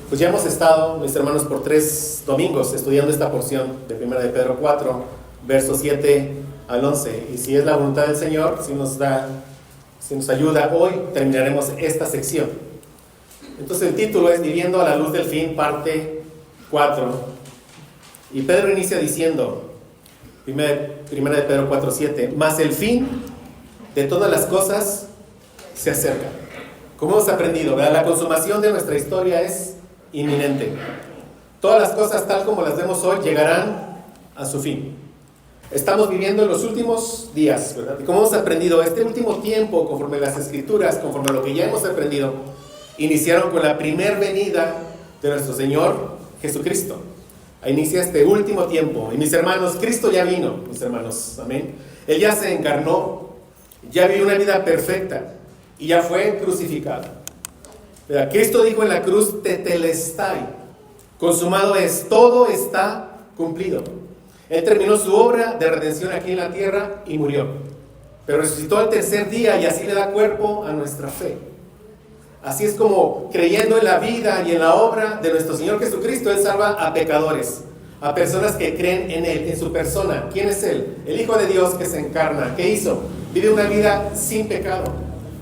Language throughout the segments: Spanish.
Pues ya hemos estado, mis hermanos, por 3 domingos estudiando esta porción de 1 de Pedro 4, versos 7 al 11. Y si es la voluntad del Señor, si nos ayuda, hoy terminaremos esta sección. Entonces el título es Viviendo a la luz del fin, parte 4. Y Pedro inicia diciendo, 1 de Pedro 4, 7, mas el fin de todas las cosas se acerca. Como hemos aprendido, ¿verdad? La consumación de nuestra historia es inminente. Todas las cosas tal como las vemos hoy llegarán a su fin. Estamos viviendo en los últimos días, ¿verdad? Y como hemos aprendido, este último tiempo, conforme las Escrituras, conforme a lo que ya hemos aprendido, iniciaron con la primer venida de nuestro Señor Jesucristo. Ahí inicia este último tiempo. Y mis hermanos, Cristo ya vino, mis hermanos, amén. Él ya se encarnó, ya vivió una vida perfecta y ya fue crucificado. ¿Verdad? Cristo dijo en la cruz, tetelestai, consumado es, todo está cumplido. Él terminó su obra de redención aquí en la tierra y murió. Pero resucitó al tercer día y así le da cuerpo a nuestra fe. Así es como, creyendo en la vida y en la obra de nuestro Señor Jesucristo, Él salva a pecadores, a personas que creen en Él, en su persona. ¿Quién es Él? El Hijo de Dios que se encarna. ¿Qué hizo? Vive una vida sin pecado.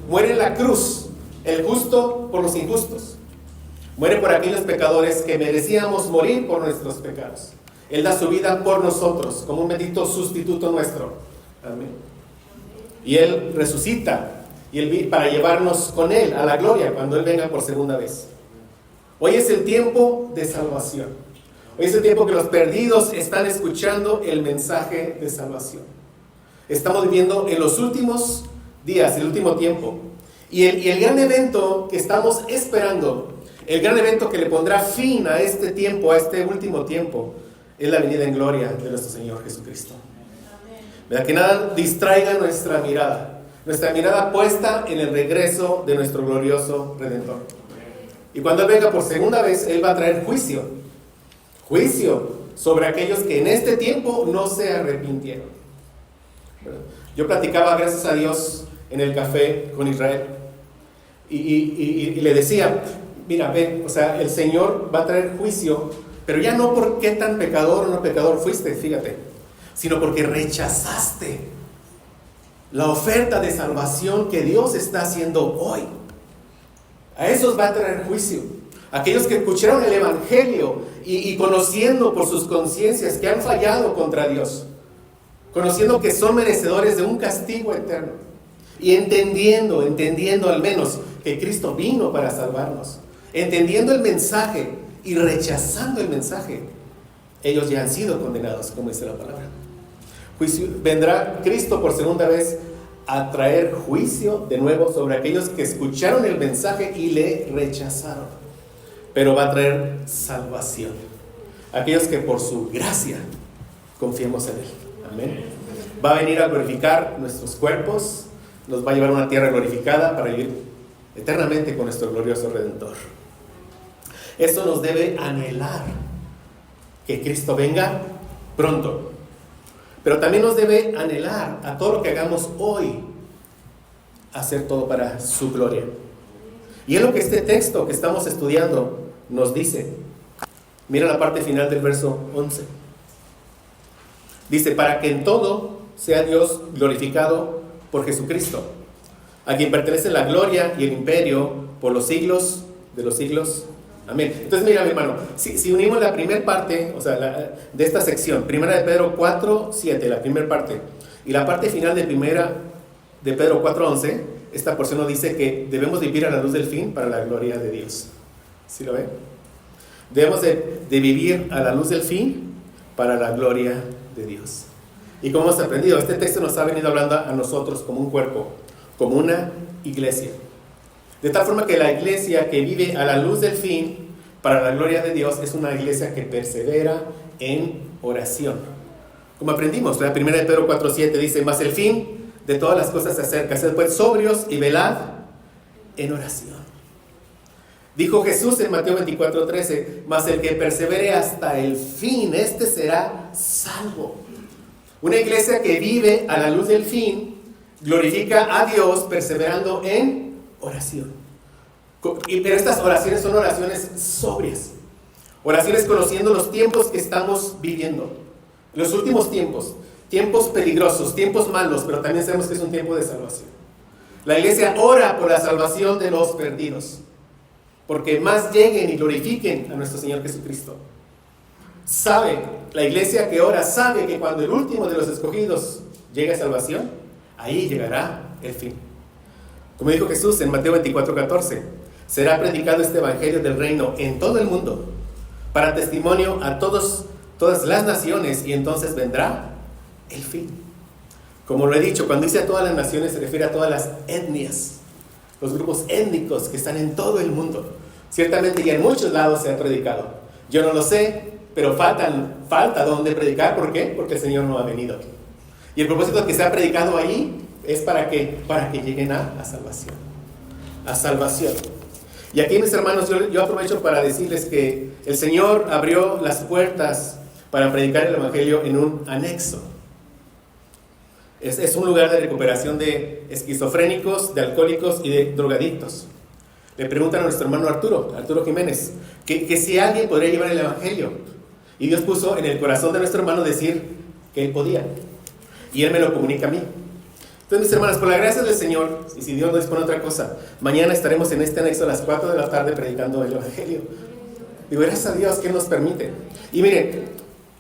Muere en la cruz, el justo por los injustos. Muere por aquellos pecadores que merecíamos morir por nuestros pecados. Él da su vida por nosotros, como un bendito sustituto nuestro. Amén. Y Él resucita y Él para llevarnos con Él a la gloria cuando Él venga por segunda vez. Hoy es el tiempo de salvación. Hoy es el tiempo que los perdidos están escuchando el mensaje de salvación. Estamos viviendo en los últimos días, el último tiempo. Y el gran evento que estamos esperando, el gran evento que le pondrá fin a este tiempo, a este último tiempo, es la venida en gloria de nuestro Señor Jesucristo. ¿Verdad? Que nada distraiga nuestra mirada puesta en el regreso de nuestro glorioso Redentor. Y cuando Él venga por segunda vez, Él va a traer juicio sobre aquellos que en este tiempo no se arrepintieron. ¿Verdad? Yo platicaba, gracias a Dios, en el café con Israel y le decía, mira, ve, o sea, el Señor va a traer juicio, pero ya no por qué tan pecador o no pecador fuiste, fíjate, sino porque rechazaste la oferta de salvación que Dios está haciendo hoy. A esos va a traer juicio. Aquellos que escucharon el Evangelio y conociendo por sus conciencias que han fallado contra Dios, conociendo que son merecedores de un castigo eterno y entendiendo al menos que Cristo vino para salvarnos, entendiendo el mensaje y rechazando el mensaje, ellos ya han sido condenados, como dice la palabra. Vendrá Cristo por segunda vez a traer juicio de nuevo sobre aquellos que escucharon el mensaje y le rechazaron, pero va a traer salvación, aquellos que por su gracia confiemos en Él. Amén. Va a venir a glorificar nuestros cuerpos, nos va a llevar a una tierra glorificada para vivir eternamente con nuestro glorioso Redentor. Esto nos debe anhelar que Cristo venga pronto, pero también nos debe anhelar a todo lo que hagamos hoy, hacer todo para su gloria. Y es lo que este texto que estamos estudiando nos dice. Mira la parte final del verso 11. Dice, para que en todo sea Dios glorificado por Jesucristo, a quien pertenece la gloria y el imperio por los siglos de los siglos. Amén. Entonces mira, mi hermano, si unimos la primera parte, o sea, de esta sección, 1 de Pedro 4, 7, la primera parte, y la parte final de 1 de Pedro 4, 11, esta porción nos dice que debemos vivir a la luz del fin para la gloria de Dios. ¿Sí lo ven? Debemos de vivir a la luz del fin para la gloria de Dios. Y como hemos aprendido, este texto nos ha venido hablando a nosotros como un cuerpo, como una iglesia. De tal forma que la iglesia que vive a la luz del fin para la gloria de Dios es una iglesia que persevera en oración. Como aprendimos, la 1 de Pedro 4, 7 dice, mas el fin de todas las cosas se acerca, sed pues sobrios y velad en oración. Dijo Jesús en Mateo 24, 13, mas el que persevere hasta el fin, este será salvo. Una iglesia que vive a la luz del fin glorifica a Dios perseverando en oración. Pero estas oraciones son oraciones sobrias. Oraciones conociendo los tiempos que estamos viviendo. Los últimos tiempos. Tiempos peligrosos, tiempos malos, pero también sabemos que es un tiempo de salvación. La iglesia ora por la salvación de los perdidos, porque más lleguen y glorifiquen a nuestro Señor Jesucristo. La iglesia que ora sabe que cuando el último de los escogidos llegue a salvación, ahí llegará el fin. Como dijo Jesús en Mateo 24:14, será predicado este evangelio del reino en todo el mundo, para testimonio a todas las naciones, y entonces vendrá el fin. Como lo he dicho, cuando dice a todas las naciones se refiere a todas las etnias, los grupos étnicos que están en todo el mundo. Ciertamente ya en muchos lados se ha predicado. Yo no lo sé, pero falta donde predicar. ¿Por qué? Porque el Señor no ha venido. Y el propósito que se ha predicado ahí es para que lleguen a salvación. A salvación. Y aquí, mis hermanos, yo aprovecho para decirles que el Señor abrió las puertas para predicar el evangelio en un anexo. Es un lugar de recuperación de esquizofrénicos, de alcohólicos y de drogadictos. Le preguntan a nuestro hermano Arturo Jiménez, que si alguien podría llevar el evangelio. Y Dios puso en el corazón de nuestro hermano decir que él podía. Y él me lo comunica a mí. Entonces, mis hermanos, por la gracia del Señor, y si Dios no dispone otra cosa, mañana estaremos en este anexo a las 4 de la tarde predicando el evangelio. Digo, gracias a Dios que nos permite. Y miren,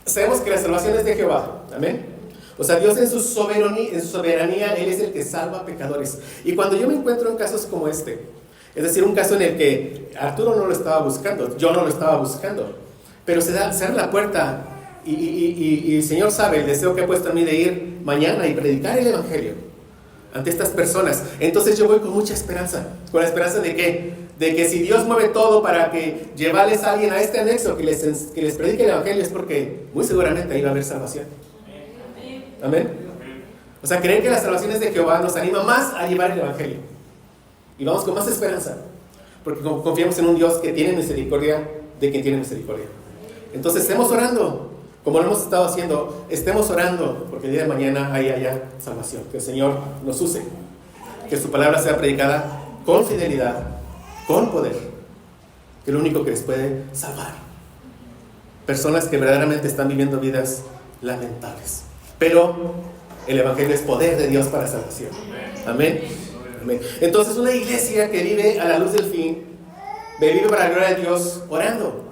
sabemos que la salvación es de Jehová. Amén. O sea, Dios en su soberanía, Él es el que salva a pecadores. Y cuando yo me encuentro en casos como este, es decir, un caso en el que Arturo no lo estaba buscando, yo no lo estaba buscando, pero se abre la puerta y el Señor sabe el deseo que ha puesto en mí de ir mañana y predicar el evangelio ante estas personas. Entonces yo voy con mucha esperanza, con la esperanza de que si Dios mueve todo para que llevarles a alguien a este anexo que les predique el evangelio, es porque muy seguramente ahí va a haber salvación. Amén. O sea, creer que la salvación es de Jehová nos anima más a llevar el evangelio. Y vamos con más esperanza, porque confiamos en un Dios que tiene misericordia de quien tiene misericordia. Entonces estemos orando, como lo hemos estado haciendo, estemos orando, porque el día de mañana ahí haya salvación. Que el Señor nos use, que su palabra sea predicada con fidelidad, con poder, que es lo único que les puede salvar. Personas que verdaderamente están viviendo vidas lamentables. Pero el evangelio es poder de Dios para salvación. Amén. Amén. Entonces, una iglesia que vive a la luz del fin, vive para la gloria de Dios, orando.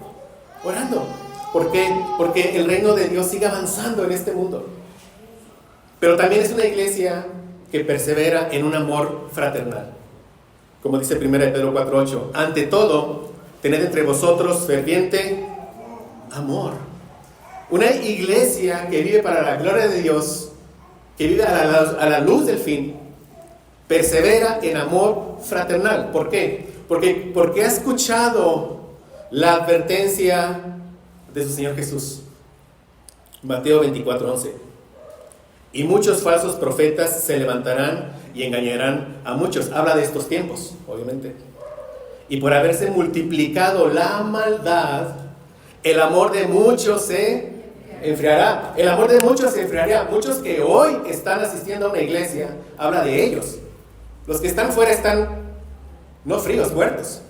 ¿Por qué? Porque el reino de Dios sigue avanzando en este mundo. Pero también es una iglesia que persevera en un amor fraternal. Como dice 1 Pedro 4:8, ante todo, tened entre vosotros ferviente amor. Una iglesia que vive para la gloria de Dios, que vive a la luz del fin, persevera en amor fraternal. ¿Por qué? Porque ha escuchado la advertencia de su Señor Jesús. Mateo 24:11. Y muchos falsos profetas se levantarán y engañarán a muchos. Habla de estos tiempos, obviamente. Y por haberse multiplicado la maldad, el amor de muchos se enfriará. El amor de muchos se enfriará. Muchos que hoy están asistiendo a una iglesia, habla de ellos. Los que están fuera están no fríos, muertos.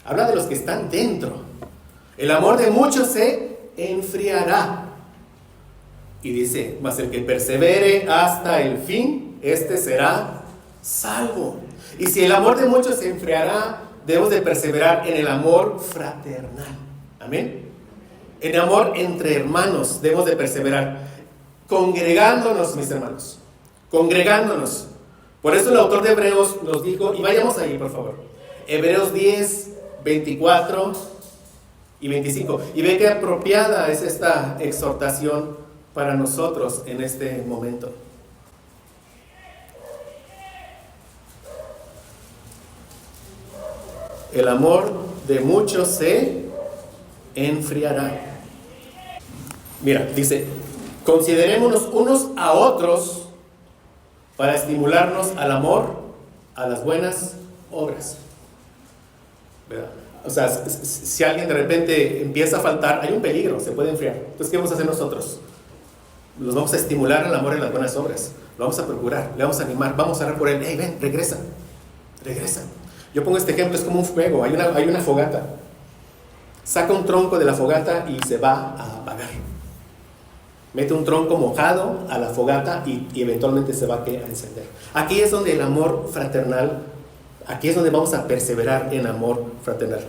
Habla de los que están dentro. El amor de muchos se enfriará. Y dice, mas el que persevere hasta el fin, este será salvo. Y si el amor de muchos se enfriará, debemos de perseverar en el amor fraternal. Amén. En amor entre hermanos debemos de perseverar, congregándonos, mis hermanos, congregándonos. Por eso el autor de Hebreos nos dijo, y vayamos ahí por favor, Hebreos 10, 24 y 25. Y ve qué apropiada es esta exhortación para nosotros en este momento. El amor de muchos se enfriará. Mira, dice, considerémonos unos a otros para estimularnos al amor, a las buenas obras. ¿Verdad? O sea, si alguien de repente empieza a faltar, hay un peligro, se puede enfriar. Entonces, ¿qué vamos a hacer nosotros? Los vamos a estimular al amor y las buenas obras. Lo vamos a procurar, le vamos a animar, vamos a orar por él. Hey, ven, regresa. Yo pongo este ejemplo, es como un fuego, hay una fogata. Saca un tronco de la fogata y se va a apagar. Mete un tronco mojado a la fogata y eventualmente se va a encender. Aquí es donde el amor fraternal, aquí es donde vamos a perseverar en amor fraternal.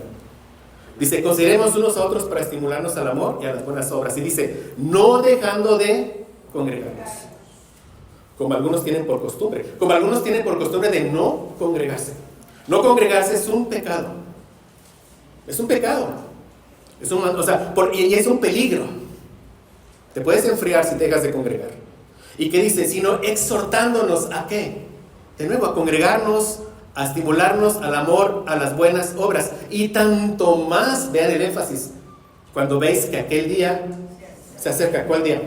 Dice, consideremos unos a otros para estimularnos al amor y a las buenas obras. Y dice, no dejando de congregarnos, como algunos tienen por costumbre. Como algunos tienen por costumbre de no congregarse. No congregarse es un pecado. Es un pecado. Y es un peligro. Te puedes enfriar si te dejas de congregar. ¿Y qué dice? Sino exhortándonos ¿a qué? De nuevo, a congregarnos, a estimularnos al amor, a las buenas obras. Y tanto más, vean el énfasis, cuando veis que aquel día se acerca. ¿Cuál día?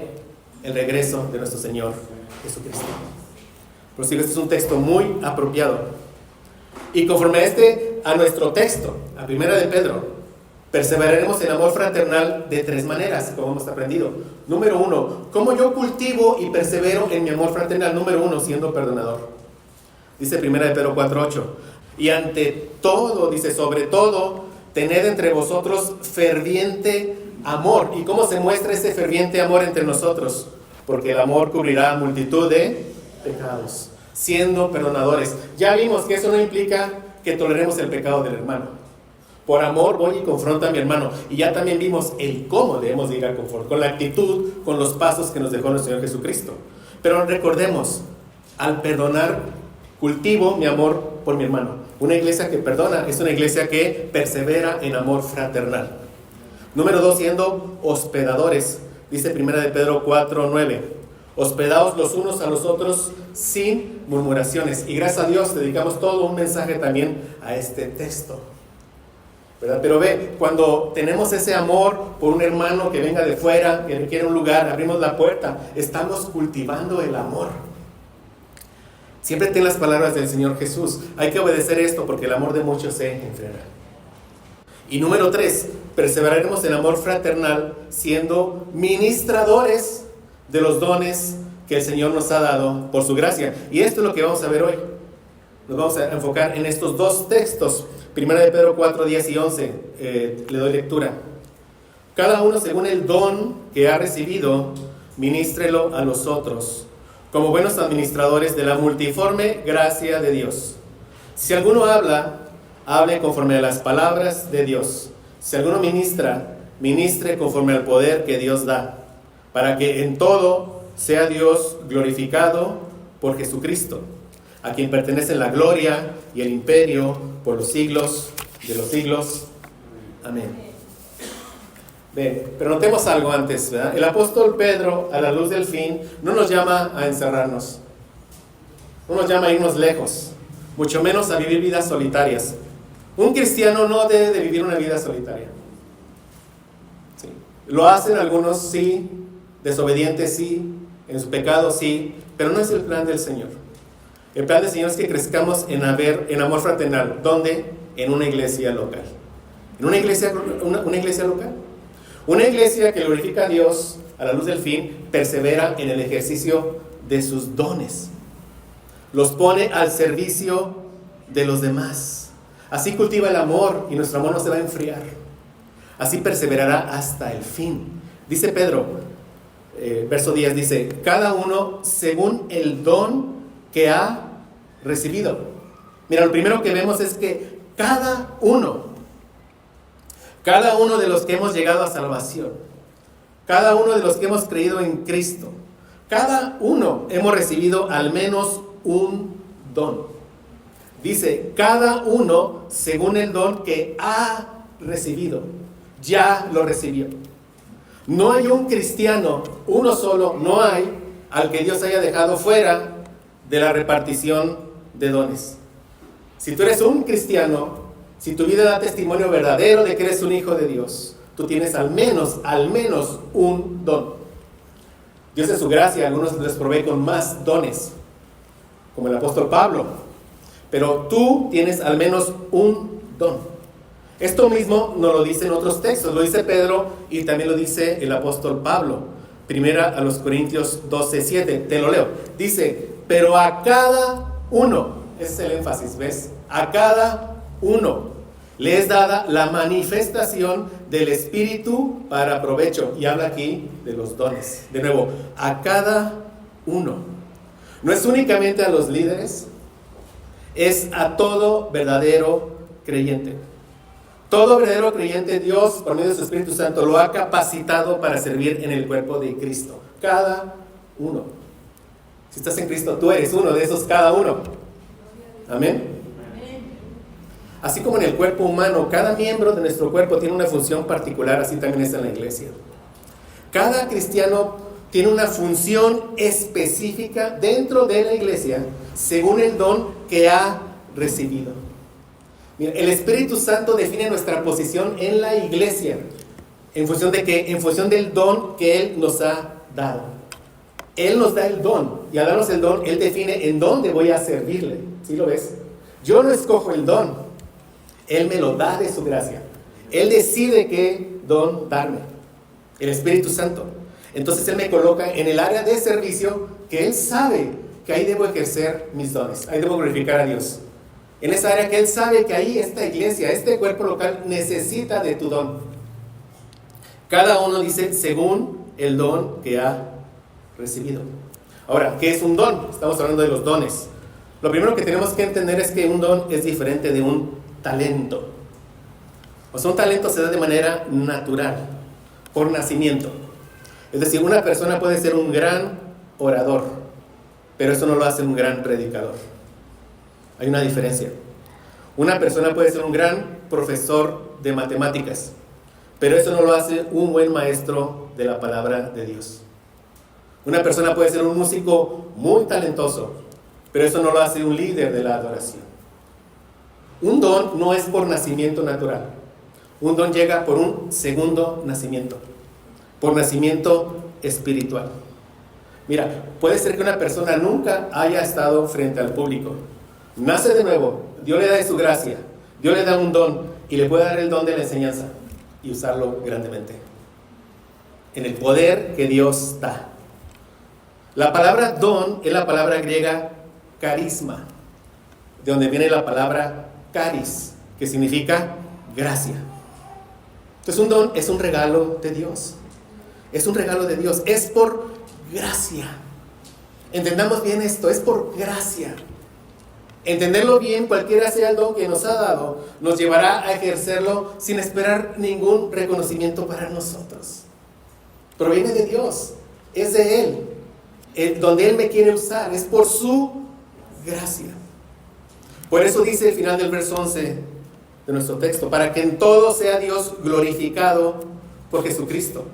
El regreso de nuestro Señor Jesucristo. Por eso este es un texto muy apropiado. Y conforme a nuestro texto, a Primera de Pedro, perseveraremos en amor fraternal de 3 maneras, como hemos aprendido. Número 1, ¿cómo yo cultivo y persevero en mi amor fraternal? Número 1, siendo perdonador. Dice 1 de Pedro 4:8. Y ante todo, dice, sobre todo, tened entre vosotros ferviente amor. ¿Y cómo se muestra ese ferviente amor entre nosotros? Porque el amor cubrirá multitud de pecados, siendo perdonadores. Ya vimos que eso no implica que toleremos el pecado del hermano. Por amor voy y confronto a mi hermano. Y ya también vimos el cómo debemos ir a confrontar, con la actitud, con los pasos que nos dejó nuestro Señor Jesucristo. Pero recordemos, al perdonar, cultivo mi amor por mi hermano. Una iglesia que perdona es una iglesia que persevera en amor fraternal. Número 2, siendo hospedadores. Dice 1 de Pedro 4:9. Hospedaos los unos a los otros sin murmuraciones. Y gracias a Dios dedicamos todo un mensaje también a este texto, ¿verdad? Pero ve, cuando tenemos ese amor por un hermano que venga de fuera, que requiere un lugar, abrimos la puerta, estamos cultivando el amor. Siempre ten las palabras del Señor Jesús. Hay que obedecer esto porque el amor de muchos se enfriará. Y número 3, perseveraremos en amor fraternal siendo ministradores de los dones que el Señor nos ha dado por su gracia. Y esto es lo que vamos a ver hoy. Nos vamos a enfocar en estos 2 textos. 1 de Pedro 4, 10 y 11. Le doy lectura. Cada uno según el don que ha recibido, ministrelo a los otros, como buenos administradores de la multiforme gracia de Dios. Si alguno habla, hable conforme a las palabras de Dios. Si alguno ministra, ministre conforme al poder que Dios da, para que en todo sea Dios glorificado por Jesucristo, a quien pertenece la gloria y el imperio por los siglos de los siglos. Amén. Bien, pero notemos algo antes, ¿verdad? El apóstol Pedro, a la luz del fin, no nos llama a encerrarnos, no nos llama a irnos lejos, mucho menos a vivir vidas solitarias. Un cristiano no debe de vivir una vida solitaria. Sí. Lo hacen algunos, sí, desobedientes, sí, en su pecado, sí, pero no es el plan del Señor. El plan del Señor es que crezcamos en amor fraternal. ¿Dónde? En una iglesia local. ¿En una iglesia local? Una iglesia que glorifica a Dios a la luz del fin, persevera en el ejercicio de sus dones. Los pone al servicio de los demás. Así cultiva el amor y nuestro amor no se va a enfriar. Así perseverará hasta el fin. Dice Pedro, verso 10, dice, cada uno según el don que ha recibido. Mira, lo primero que vemos es que cada uno de los que hemos llegado a salvación, cada uno de los que hemos creído en Cristo, cada uno hemos recibido al menos un don. Dice, cada uno según el don que ha recibido, ya lo recibió. No hay un cristiano, uno solo, no hay al que Dios haya dejado fuera de la repartición de dones. Si tú eres un cristiano, si tu vida da testimonio verdadero de que eres un hijo de Dios, tú tienes al menos un don. Dios en su gracia a algunos les provee con más dones, como el apóstol Pablo, pero tú tienes al menos un don. Esto mismo nos lo dice en otros textos, lo dice Pedro y también lo dice el apóstol Pablo. Primera a los Corintios 12:7, te lo leo. Dice, pero a cada uno, ese es el énfasis, ¿ves? A cada uno. Le es dada la manifestación del Espíritu para provecho. Y habla aquí de los dones. De nuevo, a cada uno. No es únicamente a los líderes, es a todo verdadero creyente. Todo verdadero creyente, Dios, por medio de su Espíritu Santo, lo ha capacitado para servir en el cuerpo de Cristo. Cada uno. Si estás en Cristo, tú eres uno de esos cada uno. Amén. Así como en el cuerpo humano, cada miembro de nuestro cuerpo tiene una función particular, así también está en la iglesia. Cada cristiano tiene una función específica dentro de la iglesia, según el don que ha recibido. Mira, el Espíritu Santo define nuestra posición en la iglesia, ¿en función de qué? En función del don que Él nos ha dado. Él nos da el don, y al darnos el don, Él define en dónde voy a servirle. ¿Sí lo ves? Yo no escojo el don. Él me lo da de su gracia. Él decide qué don darme. El Espíritu Santo. Entonces Él me coloca en el área de servicio que Él sabe que ahí debo ejercer mis dones. Ahí debo glorificar a Dios. En esa área que Él sabe que ahí esta iglesia, este cuerpo local necesita de tu don. Cada uno dice según el don que ha recibido. Ahora, ¿qué es un don? Estamos hablando de los dones. Lo primero que tenemos que entender es que un don es diferente de un talento. O sea, un talento se da de manera natural, por nacimiento. Es decir, una persona puede ser un gran orador, pero eso no lo hace un gran predicador. Hay una diferencia. Una persona puede ser un gran profesor de matemáticas, pero eso no lo hace un buen maestro de la palabra de Dios. Una persona puede ser un músico muy talentoso, pero eso no lo hace un líder de la adoración. Un don no es por nacimiento natural. Un don llega por un segundo nacimiento, por nacimiento espiritual. Mira, puede ser que una persona nunca haya estado frente al público. Nace de nuevo, Dios le da de su gracia, Dios le da un don y le puede dar el don de la enseñanza y usarlo grandemente. En el poder que Dios da. La palabra don es la palabra griega carisma, de donde viene la palabra caris, que significa gracia. Entonces un don es un regalo de Dios. Es un regalo de Dios. Es por gracia. Entendamos bien esto, es por gracia. Entenderlo bien, cualquiera sea el don que nos ha dado, nos llevará a ejercerlo sin esperar ningún reconocimiento para nosotros. Proviene de Dios, es de Él. Donde Él me quiere usar, es por su gracia. Por eso dice el final del verso 11 de nuestro texto, para que en todo sea Dios glorificado por Jesucristo,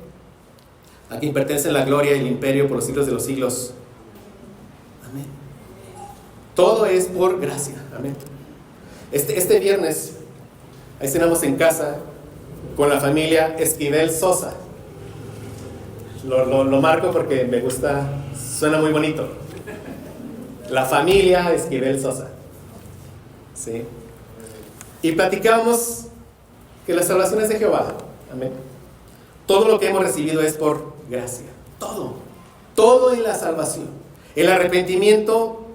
a quien pertenece la gloria y el imperio por los siglos de los siglos. Amén. Todo es por gracia. Amén. Este viernes, ahí cenamos en casa con la familia Esquivel Sosa. Lo marco porque me gusta, suena muy bonito. La familia Esquivel Sosa. ¿Sí? Y platicamos que la salvación es de Jehová. Amén. Todo lo que hemos recibido es por gracia. Todo en la salvación. El arrepentimiento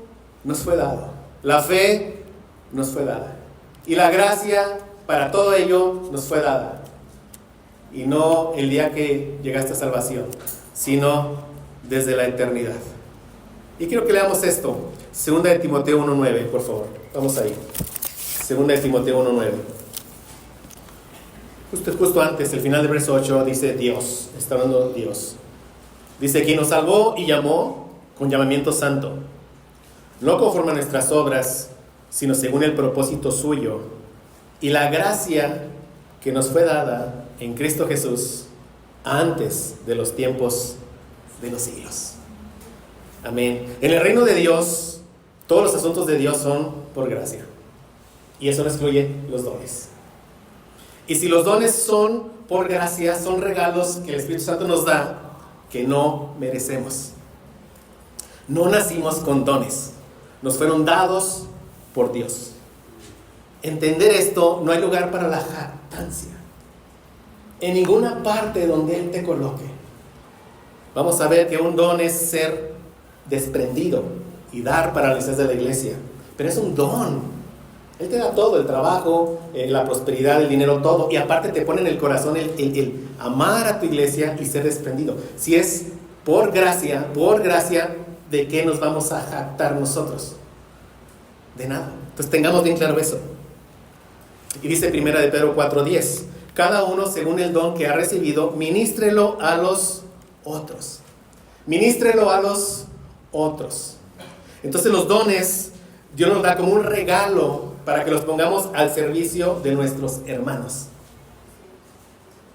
nos fue dado. La fe nos fue dada. Y la gracia para todo ello nos fue dada. Y no el día que llegaste a salvación, sino desde la eternidad. Y quiero que leamos esto. 2 de Timoteo 1:9, por favor. Vamos ahí. 2 de Timoteo 1:9. Justo antes, el final del verso 8, dice Dios. Está hablando Dios. Dice, quien nos salvó y llamó con llamamiento santo, no conforme a nuestras obras, sino según el propósito suyo y la gracia que nos fue dada en Cristo Jesús antes de los tiempos de los siglos. Amén. En el reino de Dios, todos los asuntos de Dios son por gracia. Y eso no excluye los dones. Y si los dones son por gracia, son regalos que el Espíritu Santo nos da, que no merecemos. No nacimos con dones, nos fueron dados por Dios. Entender esto, no hay lugar para la jactancia. En ninguna parte donde Él te coloque. Vamos a ver que un don es ser desprendido y dar para la necesidad de la iglesia. Pero es un don. Él te da todo, el trabajo, la prosperidad, el dinero, todo. Y aparte te pone en el corazón el amar a tu iglesia y ser desprendido. Si es por gracia, ¿de qué nos vamos a jactar nosotros? De nada. Entonces tengamos bien claro eso. Y dice 1 de Pedro 4:10, cada uno según el don que ha recibido, ministrelo a los otros. Ministrelo a los otros. Entonces los dones Dios nos da como un regalo para que los pongamos al servicio de nuestros hermanos.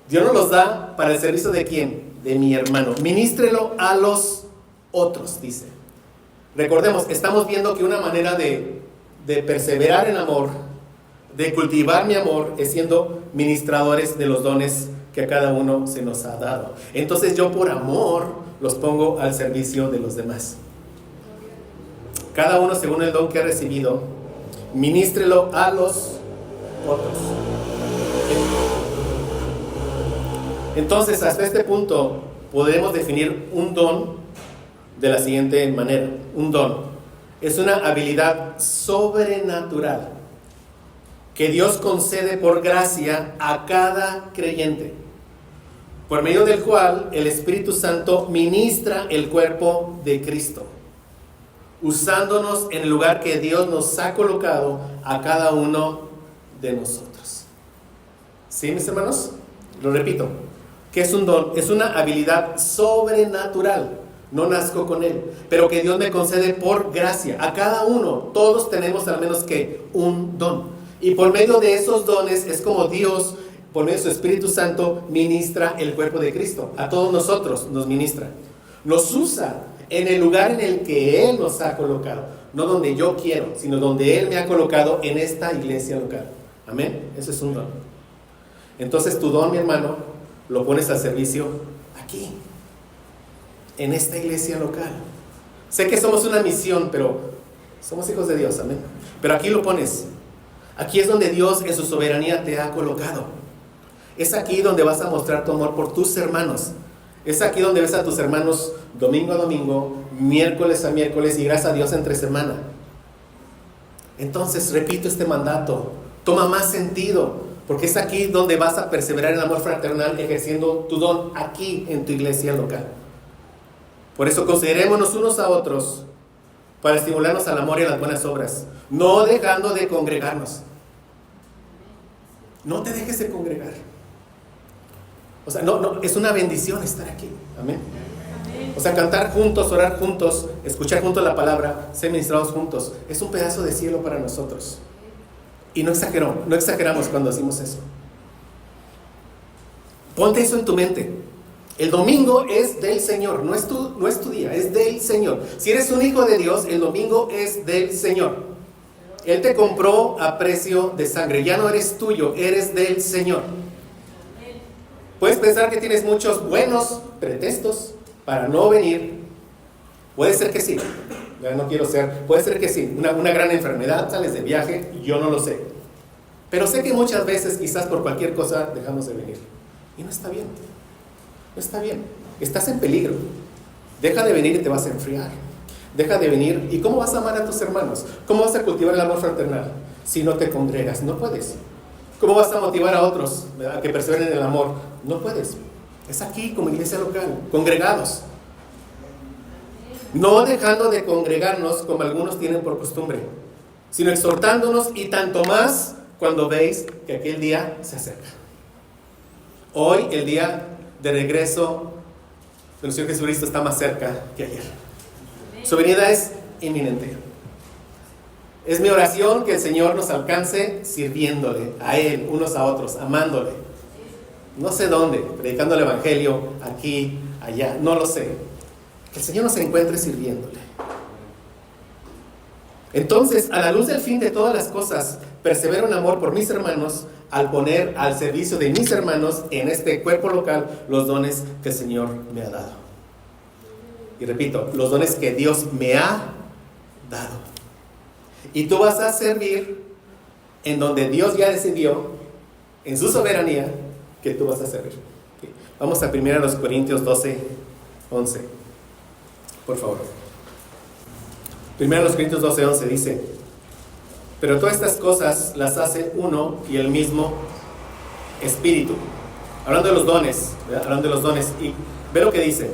Dios nos los da para el servicio ¿de quién? De mi hermano. Ministrelo a los otros, dice. Recordemos, estamos viendo que una manera de perseverar en amor, de cultivar mi amor, es siendo ministradores de los dones que a cada uno se nos ha dado. Entonces yo por amor los pongo al servicio de los demás. Cada uno según el don que ha recibido, ministrelo a los otros. Entonces, hasta este punto, podemos definir un don de la siguiente manera. Un don es una habilidad sobrenatural que Dios concede por gracia a cada creyente, por medio del cual el Espíritu Santo ministra el cuerpo de Cristo, usándonos en el lugar que Dios nos ha colocado a cada uno de nosotros. ¿Sí, mis hermanos? Lo repito. ¿Qué es un don? Es una habilidad sobrenatural. No nazco con él, pero que Dios me concede por gracia. A cada uno, todos tenemos al menos que un don. Y por medio de esos dones es como Dios, por medio de su Espíritu Santo, ministra el cuerpo de Cristo. A todos nosotros nos ministra. Nos usa en el lugar en el que Él nos ha colocado. No donde yo quiero, sino donde Él me ha colocado en esta iglesia local. Amén. Eso es un don. Entonces tu don, mi hermano, lo pones al servicio aquí, en esta iglesia local. Sé que somos una misión, pero somos hijos de Dios, amén. Pero aquí lo pones. Aquí es donde Dios en su soberanía te ha colocado. Es aquí donde vas a mostrar tu amor por tus hermanos. Es aquí donde ves a tus hermanos domingo a domingo, miércoles a miércoles y gracias a Dios entre semana. Entonces, repito este mandato, toma más sentido, porque es aquí donde vas a perseverar en amor fraternal ejerciendo tu don aquí en tu iglesia local. Por eso considerémonos unos a otros para estimularnos al amor y a las buenas obras, no dejando de congregarnos. No te dejes de congregar. O sea, no, es una bendición estar aquí. Amén. O sea, cantar juntos, orar juntos, escuchar juntos la palabra, ser ministrados juntos, es un pedazo de cielo para nosotros. Y no exageramos cuando decimos eso. Ponte eso en tu mente. El domingo es del Señor, no es tu día, es del Señor. Si eres un hijo de Dios, el domingo es del Señor. Él te compró a precio de sangre, ya no eres tuyo, eres del Señor. Puedes pensar que tienes muchos buenos pretextos para no venir. Puede ser que sí, puede ser que sí, una gran enfermedad, sales de viaje, yo no lo sé. Pero sé que muchas veces, quizás por cualquier cosa, dejamos de venir. Y no está bien. No está bien. Estás en peligro. Deja de venir y te vas a enfriar. Deja de venir. ¿Y cómo vas a amar a tus hermanos? ¿Cómo vas a cultivar el amor fraternal si no te congregas? No puedes. ¿Cómo vas a motivar a otros a que perseveren en el amor? No puedes. Es aquí como iglesia local, congregados. No dejando de congregarnos como algunos tienen por costumbre, sino exhortándonos, y tanto más cuando veis que aquel día se acerca. Hoy el día de regreso de nuestro Señor Jesucristo está más cerca que ayer. Su venida es inminente. Es mi oración que el Señor nos alcance sirviéndole a Él, unos a otros, amándole. No sé dónde, predicando el Evangelio, aquí, allá, no lo sé. Que el Señor nos encuentre sirviéndole. Entonces, a la luz del fin de todas las cosas, persevero en amor por mis hermanos, al poner al servicio de mis hermanos en este cuerpo local los dones que el Señor me ha dado. Y repito, los dones que Dios me ha dado. Y tú vas a servir en donde Dios ya decidió, en su soberanía, que tú vas a servir. Vamos a 1 Corintios 12, 11. Por favor. 1 Corintios 12, 11 dice: Pero todas estas cosas las hace uno y el mismo Espíritu. Hablando de los dones, ¿verdad? Hablando de los dones, y ve lo que dice: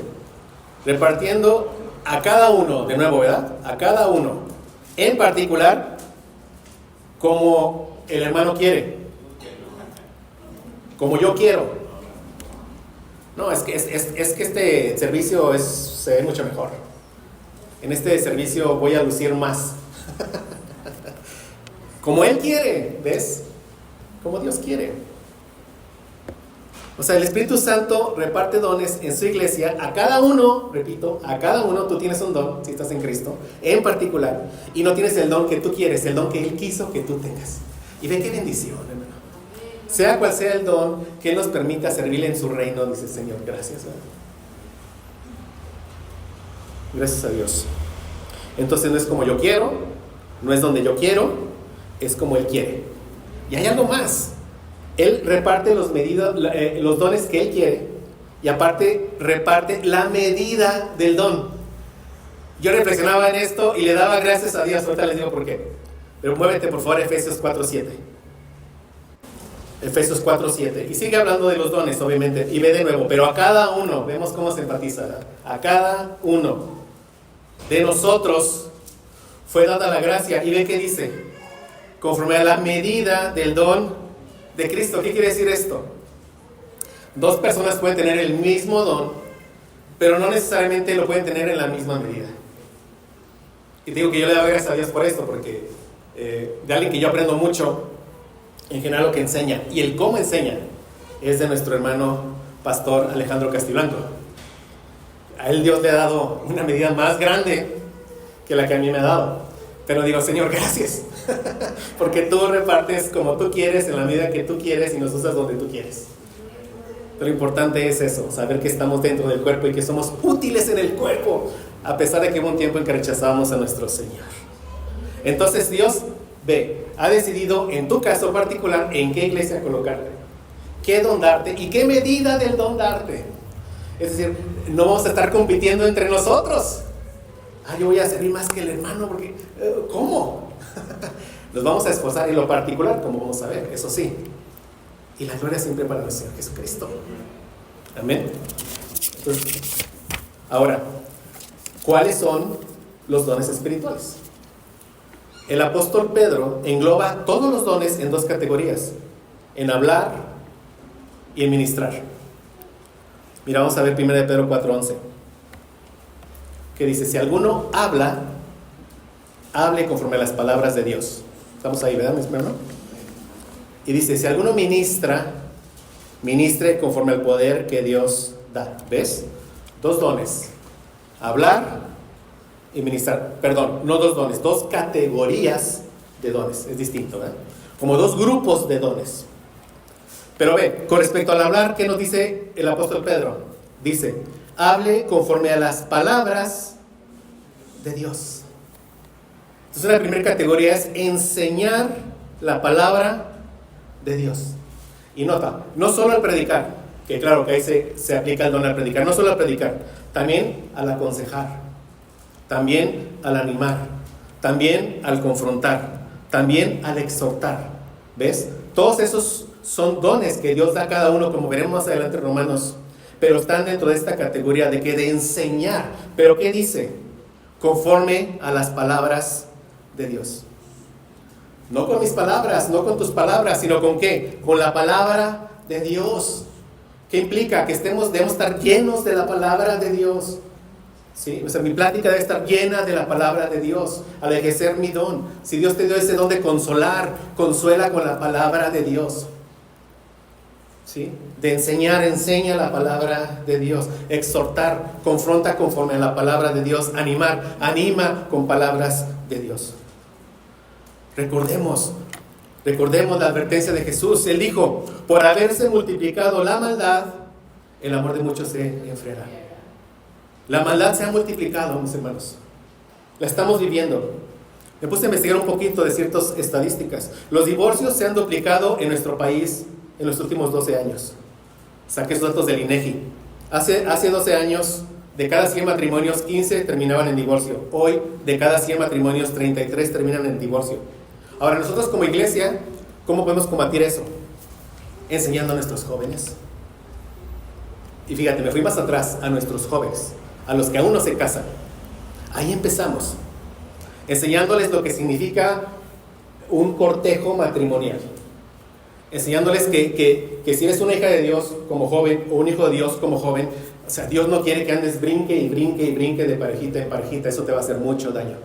repartiendo a cada uno, de nuevo, ¿verdad? A cada uno, en particular, como el hermano quiere, como yo quiero. No, es que este servicio se ve mucho mejor. En este servicio voy a lucir más. Como Él quiere, ¿ves? Como Dios quiere. O sea, el Espíritu Santo reparte dones en su iglesia a cada uno, repito, a cada uno. Tú tienes un don, si estás en Cristo, en particular, y no tienes el don que tú quieres, el don que Él quiso que tú tengas. Y ve qué bendición, hermano. Sea cual sea el don que Él nos permita servirle en su reino, dice el Señor. Gracias, ¿verdad? Gracias a Dios. Entonces no es como yo quiero, no es donde yo quiero, es como Él quiere. Y hay algo más. Él reparte los dones que Él quiere, y aparte reparte la medida del don. Yo reflexionaba en esto y le daba gracias a Dios. Ahorita les digo por qué. Pero muévete por favor a Efesios 4:7. Efesios 4:7. Y sigue hablando de los dones, obviamente. Y ve de nuevo, pero a cada uno, vemos cómo se enfatiza, ¿verdad? A cada uno de nosotros fue dada la gracia. Y ve que dice: conforme a la medida del don de Cristo. ¿Qué quiere decir esto? Dos personas pueden tener el mismo don, pero no necesariamente lo pueden tener en la misma medida. Y digo que yo le doy gracias a Dios por esto, porque de alguien que yo aprendo mucho, en general lo que enseña, y el cómo enseña, es de nuestro hermano pastor Alejandro Castiblanco. A él Dios le ha dado una medida más grande que la que a mí me ha dado. Pero digo: Señor, gracias, porque tú repartes como tú quieres, en la medida que tú quieres, y nos usas donde tú quieres. Pero lo importante es eso, saber que estamos dentro del cuerpo y que somos útiles en el cuerpo, a pesar de que hubo un tiempo en que rechazábamos a nuestro Señor. Entonces Dios, ha decidido en tu caso particular en qué iglesia colocarte, qué don darte y qué medida del don darte. Es decir, no vamos a estar compitiendo entre nosotros. Yo voy a servir más que el hermano, porque ¿cómo? Nos vamos a esforzar en lo particular, como vamos a ver, eso sí. Y la gloria siempre para nuestro Señor Jesucristo. Amén. Entonces, ahora, ¿cuáles son los dones espirituales? El apóstol Pedro engloba todos los dones en dos categorías: en hablar y en ministrar. Mira, vamos a ver 1 Pedro 4:11. Que dice: si alguno habla, hable conforme a las palabras de Dios. Estamos ahí, ¿verdad, mi hermano? Y dice: si alguno ministra, ministre conforme al poder que Dios da. ¿Ves? Dos dones: hablar y ministrar. Perdón, no dos dones, dos categorías de dones. Es distinto, ¿verdad? Como dos grupos de dones. Pero ve, con respecto al hablar, ¿qué nos dice el apóstol Pedro? Dice: hable conforme a las palabras de Dios. Entonces la primera categoría es enseñar la palabra de Dios. Y nota, no solo al predicar, que claro que ahí se aplica el don al predicar, no solo al predicar, también al aconsejar, también al animar, también al confrontar, también al exhortar. ¿Ves? Todos esos son dones que Dios da a cada uno, como veremos más adelante en Romanos. Pero están dentro de esta categoría de enseñar. ¿Pero qué dice? Conforme a las palabras de Dios. No con mis palabras, no con tus palabras, sino ¿con qué? Con la palabra de Dios. ¿Qué implica? Que debemos estar llenos de la palabra de Dios. ¿Sí? O sea, mi plática debe estar llena de la palabra de Dios al ejercer mi don. Si Dios te dio ese don de consolar, consuela con la palabra de Dios. ¿Sí? De enseñar, enseña la palabra de Dios. Exhortar, confronta conforme a la palabra de Dios. Animar, anima con palabras de Dios. Recordemos la advertencia de Jesús. Él dijo: por haberse multiplicado la maldad, el amor de muchos se enfriará. La maldad se ha multiplicado, mis hermanos. La estamos viviendo. Me puse a investigar un poquito de ciertas estadísticas. Los divorcios se han duplicado en nuestro país en los últimos 12 años. Saqué esos datos del INEGI. Hace 12 años, de cada 100 matrimonios, 15 terminaban en divorcio. Hoy, de cada 100 matrimonios, 33 terminan en divorcio. Ahora, nosotros como iglesia, ¿cómo podemos combatir eso? Enseñando a nuestros jóvenes. Y fíjate, me fui más atrás, a nuestros jóvenes, a los que aún no se casan. Ahí empezamos, enseñándoles lo que significa un cortejo matrimonial. Enseñándoles que si eres una hija de Dios como joven, o un hijo de Dios como joven, o sea, Dios no quiere que andes brinque y brinque y brinque de parejita en parejita. Eso te va a hacer mucho daño.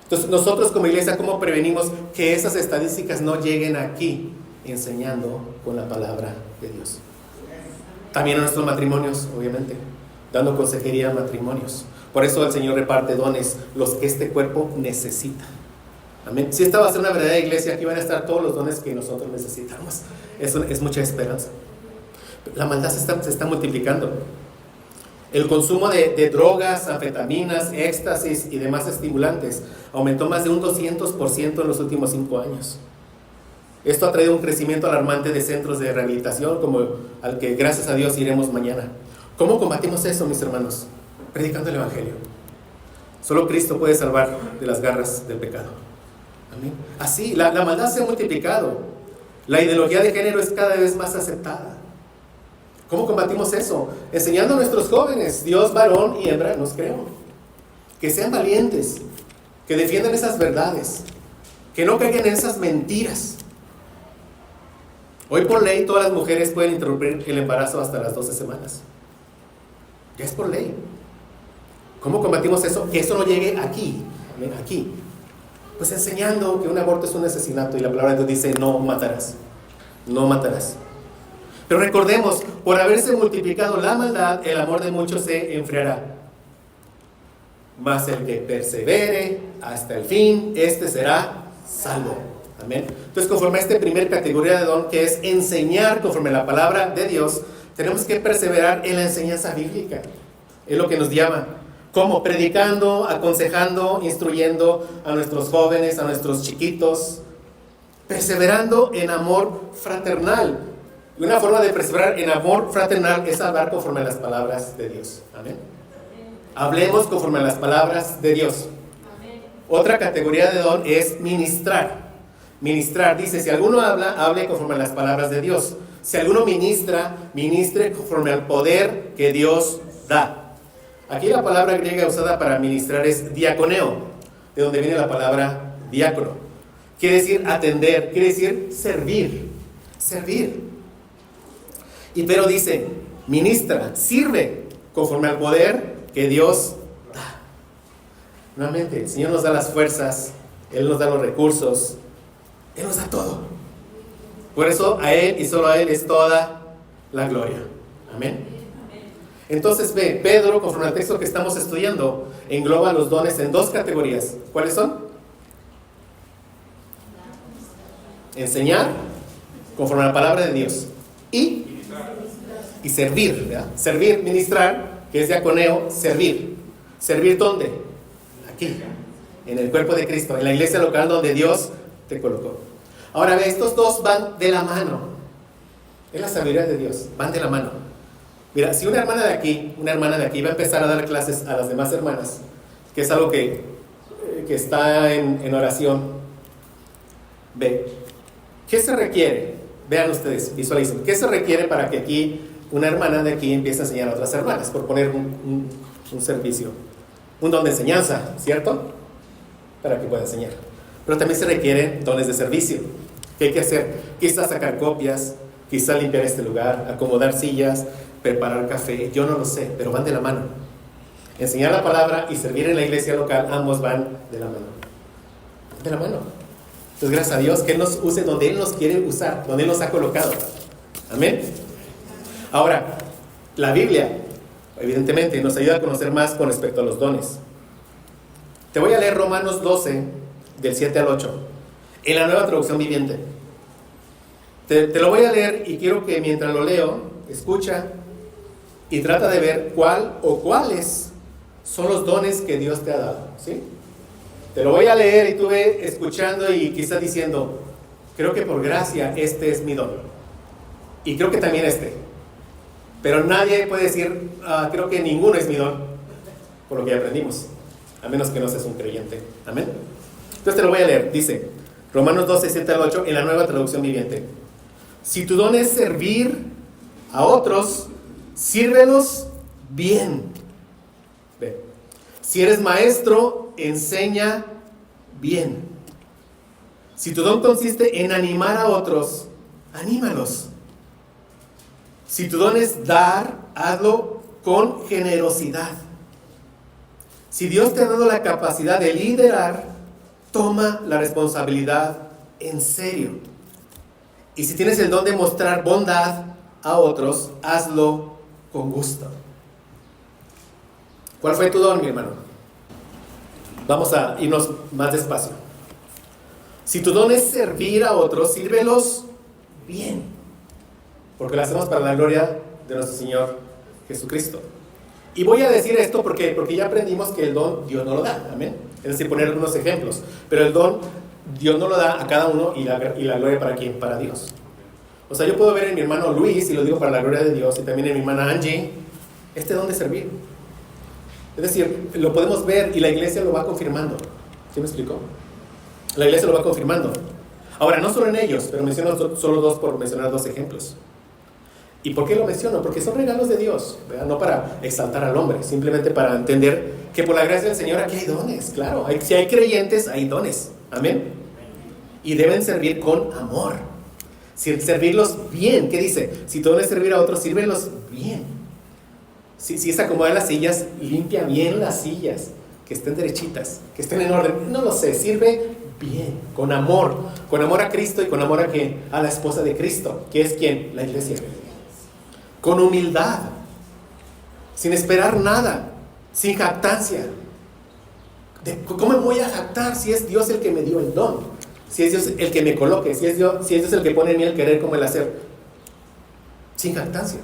Entonces, nosotros como iglesia, ¿cómo prevenimos que esas estadísticas no lleguen aquí? Enseñando con la palabra de Dios. También a nuestros matrimonios, obviamente, dando consejería a matrimonios. Por eso el Señor reparte dones, los que este cuerpo necesita. Amén. Si esta va a ser una verdadera iglesia, aquí van a estar todos los dones que nosotros necesitamos. Eso es mucha esperanza. La maldad se está multiplicando. El consumo de drogas, anfetaminas, éxtasis y demás estimulantes aumentó más de un 200% en los últimos 5 años. Esto ha traído un crecimiento alarmante de centros de rehabilitación, como al que gracias a Dios iremos mañana. ¿Cómo combatimos eso, mis hermanos? Predicando el Evangelio. Solo Cristo puede salvar de las garras del pecado. Amén. Así, la maldad se ha multiplicado. La ideología de género es cada vez más aceptada. ¿Cómo combatimos eso? Enseñando a nuestros jóvenes, Dios varón y hembra nos creó. Que sean valientes, que defiendan esas verdades, que no caigan en esas mentiras. Hoy por ley todas las mujeres pueden interrumpir el embarazo hasta las 12 semanas. Ya es por ley. ¿Cómo combatimos eso? Que eso no llegue aquí. Aquí. Pues enseñando que un aborto es un asesinato y la palabra de Dios dice no matarás. No matarás. Pero recordemos, por haberse multiplicado la maldad, el amor de muchos se enfriará. Mas el que persevere hasta el fin, este será salvo. Amén. Entonces, conforme a esta primera categoría de don, que es enseñar conforme a la palabra de Dios, tenemos que perseverar en la enseñanza bíblica. Es lo que nos llama. ¿Cómo? Predicando, aconsejando, instruyendo a nuestros jóvenes, a nuestros chiquitos, perseverando en amor fraternal. Y una forma de perseverar en amor fraternal es hablar conforme a las palabras de Dios. Amén. Hablemos conforme a las palabras de Dios. Amén. Otra categoría de don es ministrar. Ministrar, dice, si alguno habla, hable conforme a las palabras de Dios. Si alguno ministra, ministre conforme al poder que Dios da. Aquí la palabra griega usada para ministrar es diaconeo, de donde viene la palabra diácono. Quiere decir atender, quiere decir servir. Servir. Y pero dice, ministra, sirve conforme al poder que Dios da. Nuevamente, el Señor nos da las fuerzas, Él nos da los recursos, Él nos da todo. Por eso a Él y solo a Él es toda la gloria. Amén. Entonces ve, Pedro, conforme al texto que estamos estudiando, engloba los dones en 2 categorías. ¿Cuáles son? Enseñar conforme a la palabra de Dios y servir, ¿verdad? Servir, ministrar, que es diaconeo, servir. ¿Servir dónde? Aquí, en el cuerpo de Cristo, en la iglesia local donde Dios te colocó. Ahora ve, estos dos van de la mano. Es la sabiduría de Dios, van de la mano. Mira, si una hermana de aquí va a empezar a dar clases a las demás hermanas, que es algo que está en oración, ve, ¿qué se requiere? Vean ustedes, visualicen, ¿qué se requiere para que aquí una hermana de aquí empiece a enseñar a otras hermanas? Por poner un servicio, un don de enseñanza, ¿cierto? Para que pueda enseñar. Pero también se requieren dones de servicio. ¿Qué hay que hacer? Quizás sacar copias, quizás limpiar este lugar, acomodar sillas, preparar café, yo no lo sé, pero van de la mano. Enseñar la palabra y servir en la iglesia local, ambos van de la mano. De la mano. Entonces, gracias a Dios que Él nos use donde Él nos quiere usar, donde Él nos ha colocado. Amén. Ahora, la Biblia, evidentemente, nos ayuda a conocer más con respecto a los dones. Te voy a leer Romanos 12, del 7 al 8, en la Nueva Traducción Viviente. Te lo voy a leer y quiero que mientras lo leo, escucha y trata de ver cuál o cuáles son los dones que Dios te ha dado, ¿sí? Te lo voy a leer y tú ve escuchando y quizás diciendo, creo que por gracia este es mi don. Y creo que también este. Pero nadie puede decir, creo que ninguno es mi don, por lo que aprendimos, a menos que no seas un creyente. Amén. Entonces te lo voy a leer. Dice, Romanos 12, 7 al 8, en la Nueva Traducción Viviente. Si tu don es servir a otros, sírvelos bien. Ve. Si eres maestro, enseña bien. Si tu don consiste en animar a otros, anímalos. Si tu don es dar, hazlo con generosidad. Si Dios te ha dado la capacidad de liderar, toma la responsabilidad en serio. Y si tienes el don de mostrar bondad a otros, hazlo con gusto. ¿Cuál fue tu don, mi hermano? Vamos a irnos más despacio. Si tu don es servir a otros, sírvelos bien, porque lo hacemos para la gloria de nuestro Señor Jesucristo. Y voy a decir esto porque ya aprendimos que el don Dios no lo da, amén. Es decir, poner algunos ejemplos, pero el don Dios no lo da a cada uno, y la gloria ¿para quién? Para Dios. O sea, yo puedo ver en mi hermano Luis, y lo digo para la gloria de Dios, y también en mi hermana Angie, este don de servir. Es decir, lo podemos ver y la iglesia lo va confirmando. ¿Sí me explicó? La iglesia lo va confirmando. Ahora, no solo en ellos, pero menciono solo dos por mencionar dos ejemplos. ¿Y por qué lo menciono? Porque son regalos de Dios, ¿verdad? No para exaltar al hombre, simplemente para entender que por la gracia del Señor aquí hay dones, claro. Si hay creyentes, hay dones, amén. Y deben servir con amor, servirlos bien. ¿Qué dice? Si tú debes servir a otros, sírvelos bien. Si es acomodar las sillas, limpia bien las sillas, que estén derechitas, que estén en orden. No lo sé, sirve bien, con amor a Cristo y con amor a ¿qué? A la esposa de Cristo, que es ¿quién? La iglesia. Con humildad, sin esperar nada, sin jactancia. ¿Cómo me voy a jactar si es Dios el que me dio el don? Si es Dios el que me coloque, si es Dios el que pone en mí el querer como el hacer. Sin jactancia.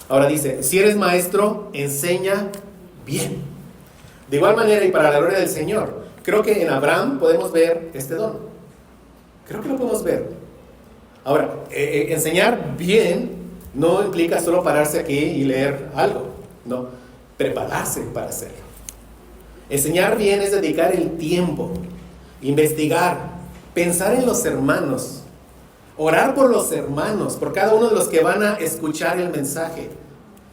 Ahora dice, si eres maestro, enseña bien. De igual manera, y para la gloria del Señor, creo que en Abraham podemos ver este don. Creo que lo podemos ver. Ahora, enseñar bien no implica solo pararse aquí y leer algo. No, prepararse para hacerlo. Enseñar bien es dedicar el tiempo, investigar, pensar en los hermanos, orar por los hermanos, por cada uno de los que van a escuchar el mensaje.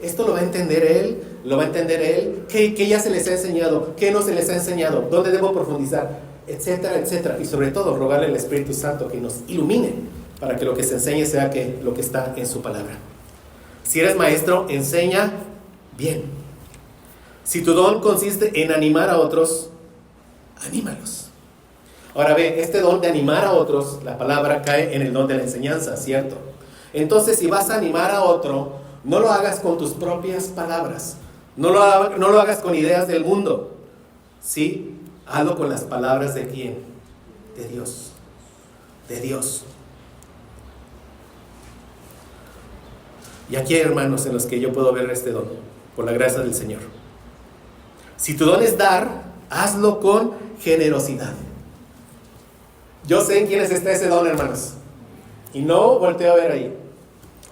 Esto lo va a entender él, qué ya se les ha enseñado, qué no se les ha enseñado, dónde debo profundizar, etcétera, etcétera. Y sobre todo, rogarle al Espíritu Santo que nos ilumine para que lo que se enseñe sea lo que está en su palabra. Si eres maestro, enseña bien. Si tu don consiste en animar a otros, anímalos. Ahora ve, este don de animar a otros, la palabra cae en el don de la enseñanza, ¿cierto? Entonces, si vas a animar a otro, no lo hagas con tus propias palabras. No lo hagas con ideas del mundo. ¿Sí? Hazlo con las palabras de ¿quién? De Dios. De Dios. Y aquí hay hermanos en los que yo puedo ver este don, por la gracia del Señor. Si tu don es dar, hazlo con generosidad. Yo sé en quiénes está ese don, hermanos. Y no volteo a ver ahí.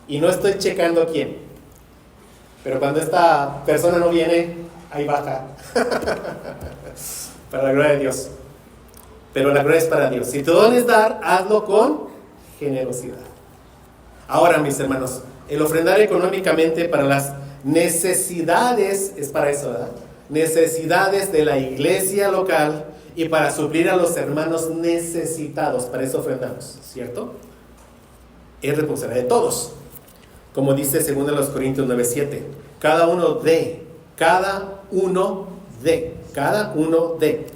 Y no estoy checando a quién. Pero cuando esta persona no viene, ahí baja. Para la gloria de Dios. Pero la gloria es para Dios. Si tu don es dar, hazlo con generosidad. Ahora, mis hermanos, el ofrendar económicamente para las necesidades, es para eso, ¿verdad? Necesidades de la iglesia local y para suplir a los hermanos necesitados. Para eso ofrendamos, ¿cierto? Es responsabilidad de todos. Como dice 2 Corintios 9:7, cada uno de,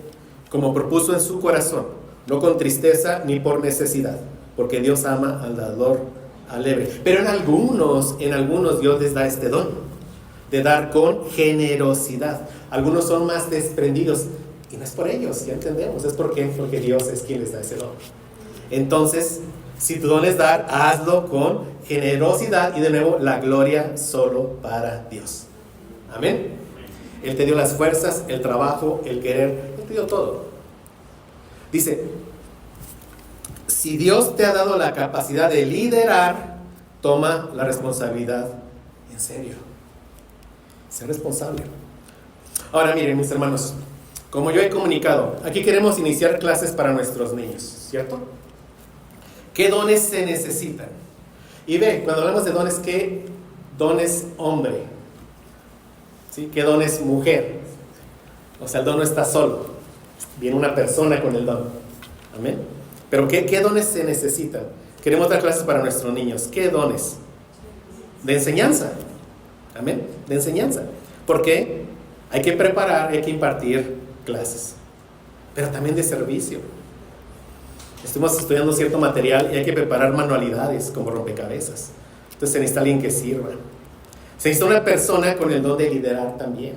como propuso en su corazón, no con tristeza ni por necesidad, porque Dios ama al dador alegre. Pero en algunos Dios les da este don, de dar con generosidad. Algunos son más desprendidos, y no es por ellos, ya entendemos, es porque Dios es quien les da ese don. Entonces, si tu don es dar, hazlo con generosidad, y de nuevo, la gloria solo para Dios. Amén. Él te dio las fuerzas, el trabajo, el querer, Él te dio todo. Dice, si Dios te ha dado la capacidad de liderar, toma la responsabilidad en serio. Ser responsable. Ahora miren, mis hermanos, como yo he comunicado, aquí queremos iniciar clases para nuestros niños, ¿cierto? ¿Qué dones se necesitan? Y ve, cuando hablamos de dones, ¿qué don es hombre? ¿Sí? ¿Qué don es mujer? O sea, el don no está solo, viene una persona con el don. Amén. Pero ¿qué dones se necesitan? Queremos dar clases para nuestros niños. ¿Qué dones? De enseñanza. Amén. De enseñanza. Porque hay que preparar, hay que impartir clases. Pero también de servicio. Estuvimos estudiando cierto material y hay que preparar manualidades como rompecabezas. Entonces se necesita alguien que sirva. Se necesita una persona con el don de liderar también.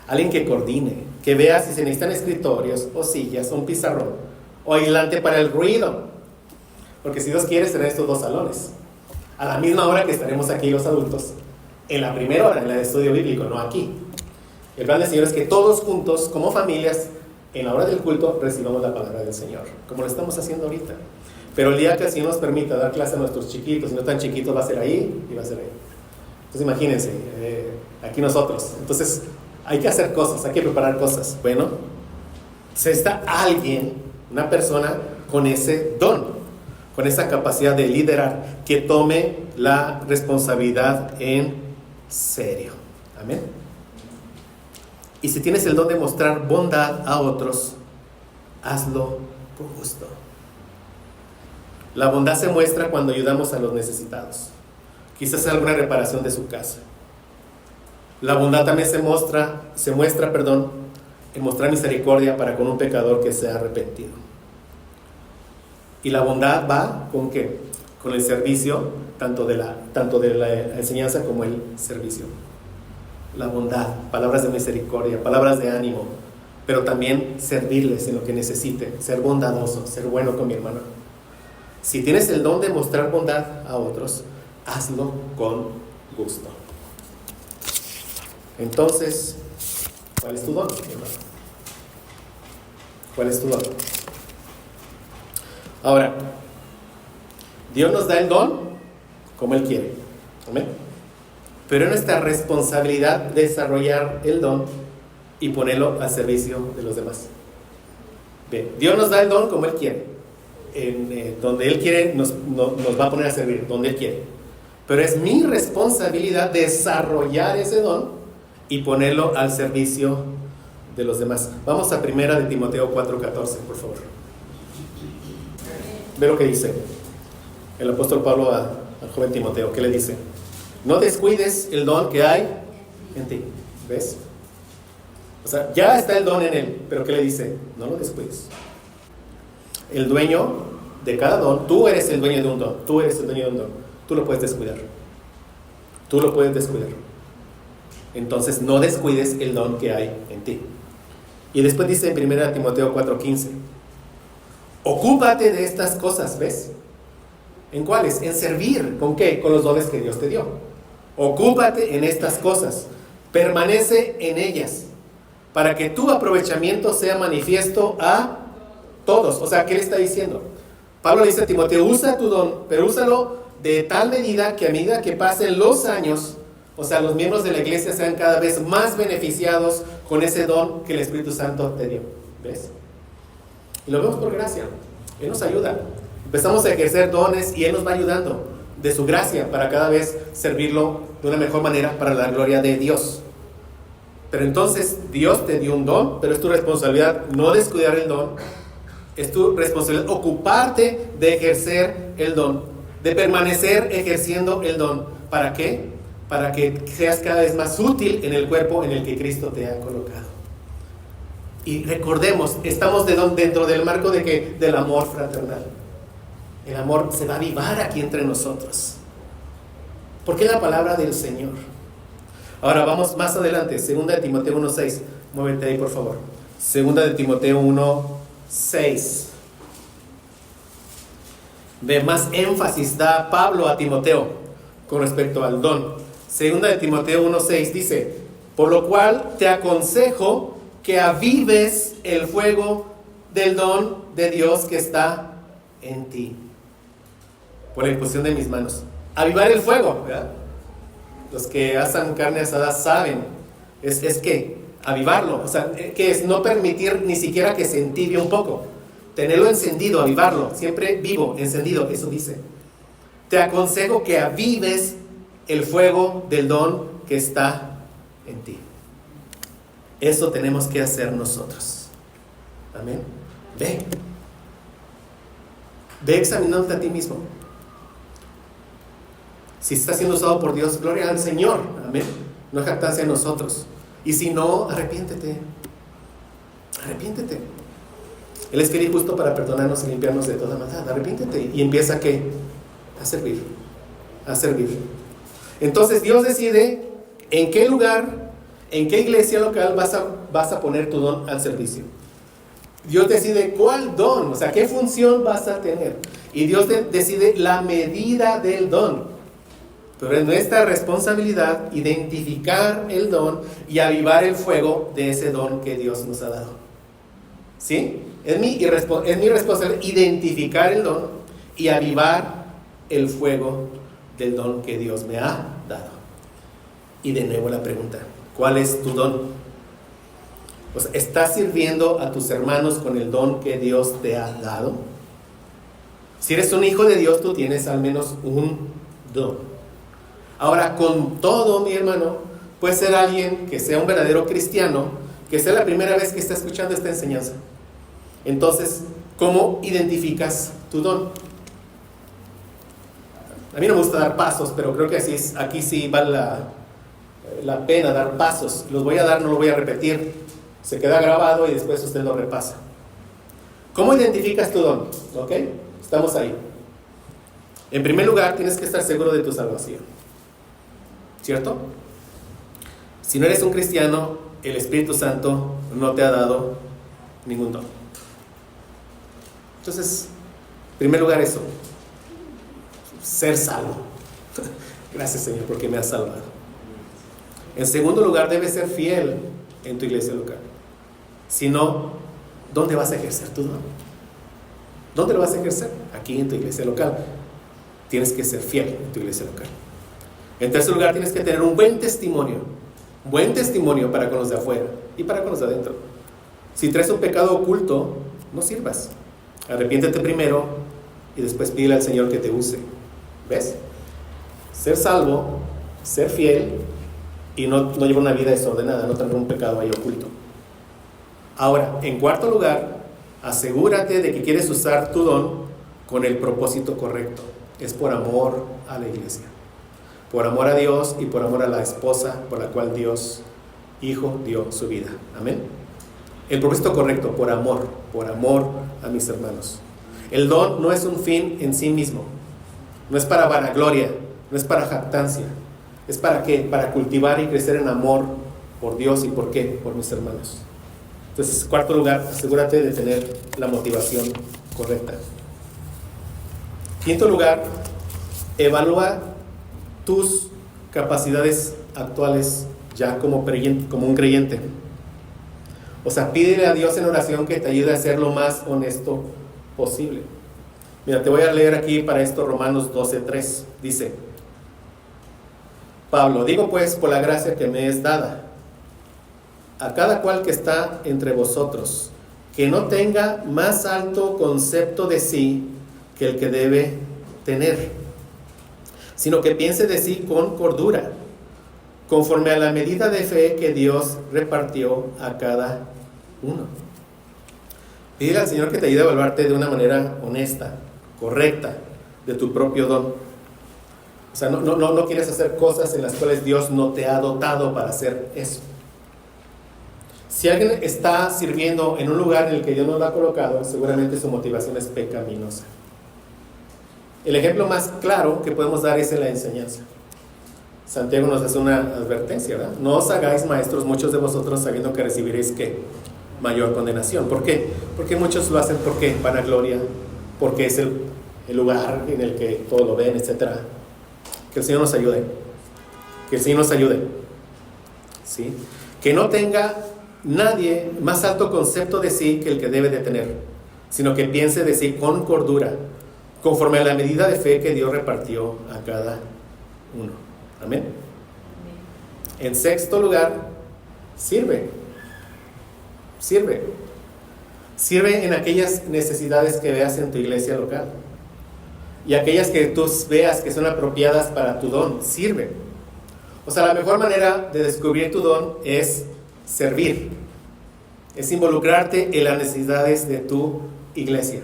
Alguien que coordine, que vea si se necesitan escritorios o sillas o un pizarrón o aislante para el ruido. Porque si Dios quiere, serán estos 2 salones. A la misma hora que estaremos aquí los adultos, en la primera hora, en la de estudio bíblico, no aquí. El plan del Señor es que todos juntos, como familias, en la hora del culto, recibamos la palabra del Señor, como lo estamos haciendo ahorita. Pero el día que el Señor nos permita dar clase a nuestros chiquitos, y no tan chiquitos, va a ser ahí y va a ser ahí. Entonces imagínense, aquí nosotros. Entonces hay que hacer cosas, hay que preparar cosas. Bueno, se está alguien, una persona con ese don, con esa capacidad de liderar, que tome la responsabilidad en serio. Amén. Y si tienes el don de mostrar bondad a otros, hazlo con gusto. La bondad se muestra cuando ayudamos a los necesitados. Quizás alguna reparación de su casa. La bondad también se muestra, en mostrar misericordia para con un pecador que se ha arrepentido. Y la bondad va ¿con qué? Con el servicio, tanto de la enseñanza como el servicio. La bondad, palabras de misericordia, palabras de ánimo, pero también servirles en lo que necesiten, ser bondadoso, ser bueno con mi hermano. Si tienes el don de mostrar bondad a otros, hazlo con gusto. Entonces, ¿cuál es tu don, hermano? ¿Cuál es tu don? Ahora, Dios nos da el don como Él quiere. ¿Amén? Pero es nuestra responsabilidad desarrollar el don y ponerlo al servicio de los demás. Bien, Dios nos da el don como Él quiere. Donde Él quiere nos va a poner a servir, donde Él quiere. Pero es mi responsabilidad desarrollar ese don y ponerlo al servicio de los demás. Vamos a 1 de Timoteo 4:14, por favor. Ve lo que dice el apóstol Pablo al joven Timoteo. ¿Qué le dice? No descuides el don que hay en ti. ¿Ves? O sea, ya está el don en él, pero ¿qué le dice? No lo descuides. El dueño de cada don, tú eres el dueño de un don, tú eres el dueño de un don, tú lo puedes descuidar. Tú lo puedes descuidar. Entonces no descuides el don que hay en ti. Y después dice en 1 Timoteo 4:15, ocúpate de estas cosas, ¿ves? ¿En cuáles? En servir. ¿Con qué? Con los dones que Dios te dio. Ocúpate en estas cosas, permanece en ellas, para que tu aprovechamiento sea manifiesto a todos. O sea, ¿qué le está diciendo? Pablo le dice a Timoteo, usa tu don, pero úsalo de tal medida que a medida que pasen los años, o sea, los miembros de la iglesia sean cada vez más beneficiados con ese don que el Espíritu Santo te dio. ¿Ves? Y lo vemos por gracia. Él nos ayuda. Empezamos a ejercer dones y Él nos va ayudando de su gracia para cada vez servirlo de una mejor manera para la gloria de Dios. Pero entonces Dios te dio un don, pero es tu responsabilidad no descuidar el don. Es tu responsabilidad ocuparte de ejercer el don, de permanecer ejerciendo el don. ¿Para qué? Para que seas cada vez más útil en el cuerpo en el que Cristo te ha colocado. Y recordemos, estamos dentro del marco de ¿qué? Del amor fraternal. El amor se va a avivar aquí entre nosotros, porque es la palabra del Señor. Ahora vamos más adelante, 2 de Timoteo 1:6. Muévete ahí, por favor. 2 de Timoteo 1:6. Ve, más énfasis da Pablo a Timoteo con respecto al don. 2 de Timoteo 1:6 dice, por lo cual te aconsejo que avives el fuego del don de Dios que está en ti, por la imposición de mis manos. Avivar el fuego, ¿verdad? Los que asan carne asada saben, es que Avivarlo, o sea, que es no permitir ni siquiera que se entibie un poco. Tenerlo encendido, avivarlo, siempre vivo, encendido, eso dice. Te aconsejo que avives el fuego del don que está en ti. Eso tenemos que hacer nosotros. Amén. Ve examinándote a ti mismo. Si estás siendo usado por Dios, gloria al Señor. Amén. No es jactancia en nosotros. Y si no, arrepiéntete. Arrepiéntete. Él es fiel y justo para perdonarnos y limpiarnos de toda maldad. Arrepiéntete y empieza ¿qué? A servir. A servir. Entonces Dios decide en qué lugar, en qué iglesia local vas a poner tu don al servicio. Dios decide cuál don, o sea, qué función vas a tener. Y Dios decide la medida del don. Pero es nuestra responsabilidad identificar el don y avivar el fuego de ese don que Dios nos ha dado. ¿Sí? Es mi responsabilidad identificar el don y avivar el fuego del don que Dios me ha dado. Y de nuevo la pregunta, ¿cuál es tu don? O sea, ¿estás sirviendo a tus hermanos con el don que Dios te ha dado? Si eres un hijo de Dios, tú tienes al menos un don. Ahora, con todo, mi hermano, puede ser alguien que sea un verdadero cristiano, que sea la primera vez que está escuchando esta enseñanza. Entonces, ¿cómo identificas tu don? A mí no me gusta dar pasos, pero creo que aquí sí vale la pena dar pasos. Los voy a dar, no los voy a repetir. Se queda grabado y después usted lo repasa. ¿Cómo identificas tu don? ¿Ok? Estamos ahí. En primer lugar, tienes que estar seguro de tu salvación. ¿Cierto? Si no eres un cristiano, el Espíritu Santo no te ha dado ningún don. Entonces, en primer lugar eso. Ser salvo. Gracias, Señor, porque me has salvado. En segundo lugar, debes ser fiel en tu iglesia local. Si no, ¿dónde vas a ejercer tu don? ¿Dónde lo vas a ejercer? Aquí en tu iglesia local. Tienes que ser fiel en tu iglesia local. En tercer lugar, tienes que tener un buen testimonio. Un buen testimonio para con los de afuera y para con los de adentro. Si traes un pecado oculto, no sirvas. Arrepiéntete primero y después pídele al Señor que te use. ¿Ves? Ser salvo, ser fiel y no llevar una vida desordenada, no tener un pecado ahí oculto. Ahora, en cuarto lugar, asegúrate de que quieres usar tu don con el propósito correcto. Es por amor a la iglesia, por amor a Dios y por amor a la esposa por la cual Dios, Hijo, dio su vida. Amén. El propósito correcto, por amor a mis hermanos. El don no es un fin en sí mismo, no es para vanagloria, no es para jactancia. ¿Es para qué? Para cultivar y crecer en amor por Dios y ¿por qué? Por mis hermanos. Entonces, cuarto lugar, asegúrate de tener la motivación correcta. Quinto lugar, evalúa tus capacidades actuales ya como un creyente. O sea, pídele a Dios en oración que te ayude a ser lo más honesto posible. Mira, te voy a leer aquí para esto Romanos 12:3. Dice Pablo: digo pues por la gracia que me es dada a cada cual que está entre vosotros, que no tenga más alto concepto de sí que el que debe tener, sino que piense de sí con cordura, conforme a la medida de fe que Dios repartió a cada uno. Pide al Señor que te ayude a evaluarte de una manera honesta, correcta, de tu propio don. O sea, no quieres hacer cosas en las cuales Dios no te ha dotado para hacer eso. Si alguien está sirviendo en un lugar en el que Dios no lo ha colocado, seguramente su motivación es pecaminosa. El ejemplo más claro que podemos dar es en la enseñanza. Santiago nos hace una advertencia, ¿verdad? No os hagáis maestros muchos de vosotros sabiendo que recibiréis ¿qué? Mayor condenación. ¿Por qué? Porque muchos lo hacen porque vanagloria, porque es el lugar en el que todos lo ven, etc. Que el Señor nos ayude. Que el Señor nos ayude. ¿Sí? Que no tenga nadie más alto concepto de sí que el que debe de tener, sino que piense de sí con cordura, conforme a la medida de fe que Dios repartió a cada uno. Amén. En sexto lugar, sirve. Sirve. Sirve en aquellas necesidades que veas en tu iglesia local. Y aquellas que tú veas que son apropiadas para tu don, sirve. O sea, la mejor manera de descubrir tu don es servir. Es involucrarte en las necesidades de tu iglesia.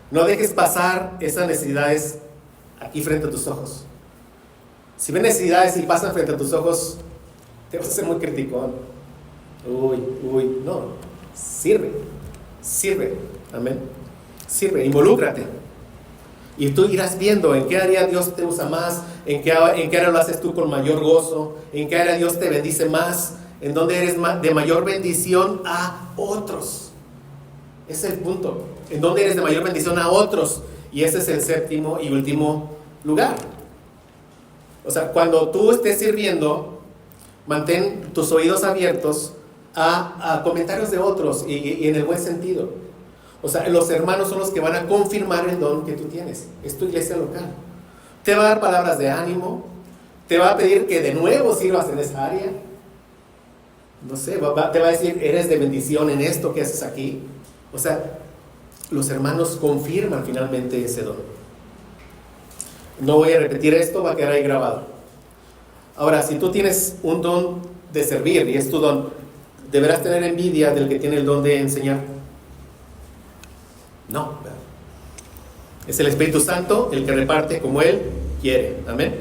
No dejes pasar esas necesidades aquí frente a tus ojos. Si ves necesidades y pasan frente a tus ojos, te vas a hacer muy criticón. No. Sirve. Amén. Sirve, involúcrate. Y tú irás viendo en qué área Dios te usa más, en qué área lo haces tú con mayor gozo, en qué área Dios te bendice más, en donde eres de mayor bendición a otros. Ese es el punto. En donde eres de mayor bendición a otros. Y ese es el séptimo y último lugar. O sea, cuando tú estés sirviendo, mantén tus oídos abiertos a comentarios de otros y en el buen sentido. O sea, los hermanos son los que van a confirmar el don que tú tienes. Es tu iglesia local. Te va a dar palabras de ánimo. Te va a pedir que de nuevo sirvas en esa área. No sé, te va a decir, eres de bendición en esto que haces aquí. O sea, los hermanos confirman finalmente ese don. No voy a repetir esto, va a quedar ahí grabado. Ahora, si tú tienes un don de servir y es tu don, ¿deberás tener envidia del que tiene el don de enseñar? No. Es el Espíritu Santo el que reparte como Él quiere. Amén.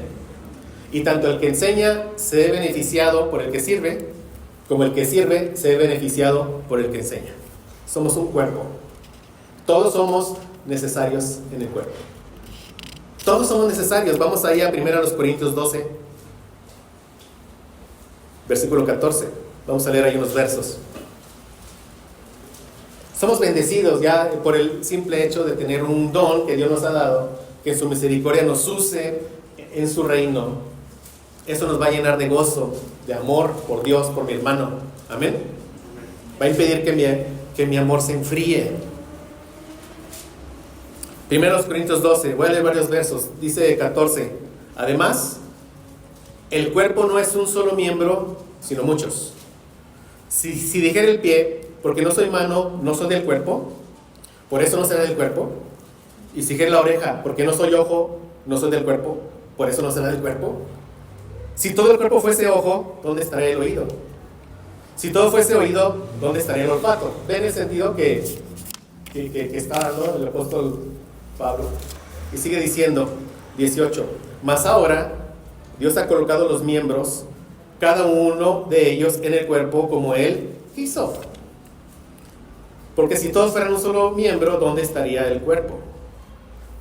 Y tanto el que enseña se ve beneficiado por el que sirve, como el que sirve se ve beneficiado por el que enseña. Somos un cuerpo. Todos somos necesarios en el cuerpo. Todos somos necesarios. Vamos ahí a 1 Corintios 12, versículo 14. Vamos a leer ahí unos versos. Somos bendecidos ya por el simple hecho de tener un don que Dios nos ha dado, que en su misericordia nos use en su reino. Eso nos va a llenar de gozo, de amor por Dios, por mi hermano. Amén. Va a impedir que mi amor se enfríe. 1 Corintios 12, voy a leer varios versos. Dice 14. Además, el cuerpo no es un solo miembro, sino muchos. Si dijera el pie, porque no soy mano, no soy del cuerpo, por eso no será del cuerpo. Y si dijera la oreja, porque no soy ojo, no soy del cuerpo, por eso no será del cuerpo. Si todo el cuerpo fuese ojo, ¿dónde estaría el oído? Si todo fuese oído, ¿dónde estaría el olfato? ¿Ven el sentido que está dando el apóstol Pablo? Y sigue diciendo, 18, mas ahora Dios ha colocado los miembros, cada uno de ellos en el cuerpo como Él quiso. Porque si todos fueran un solo miembro, ¿dónde estaría el cuerpo?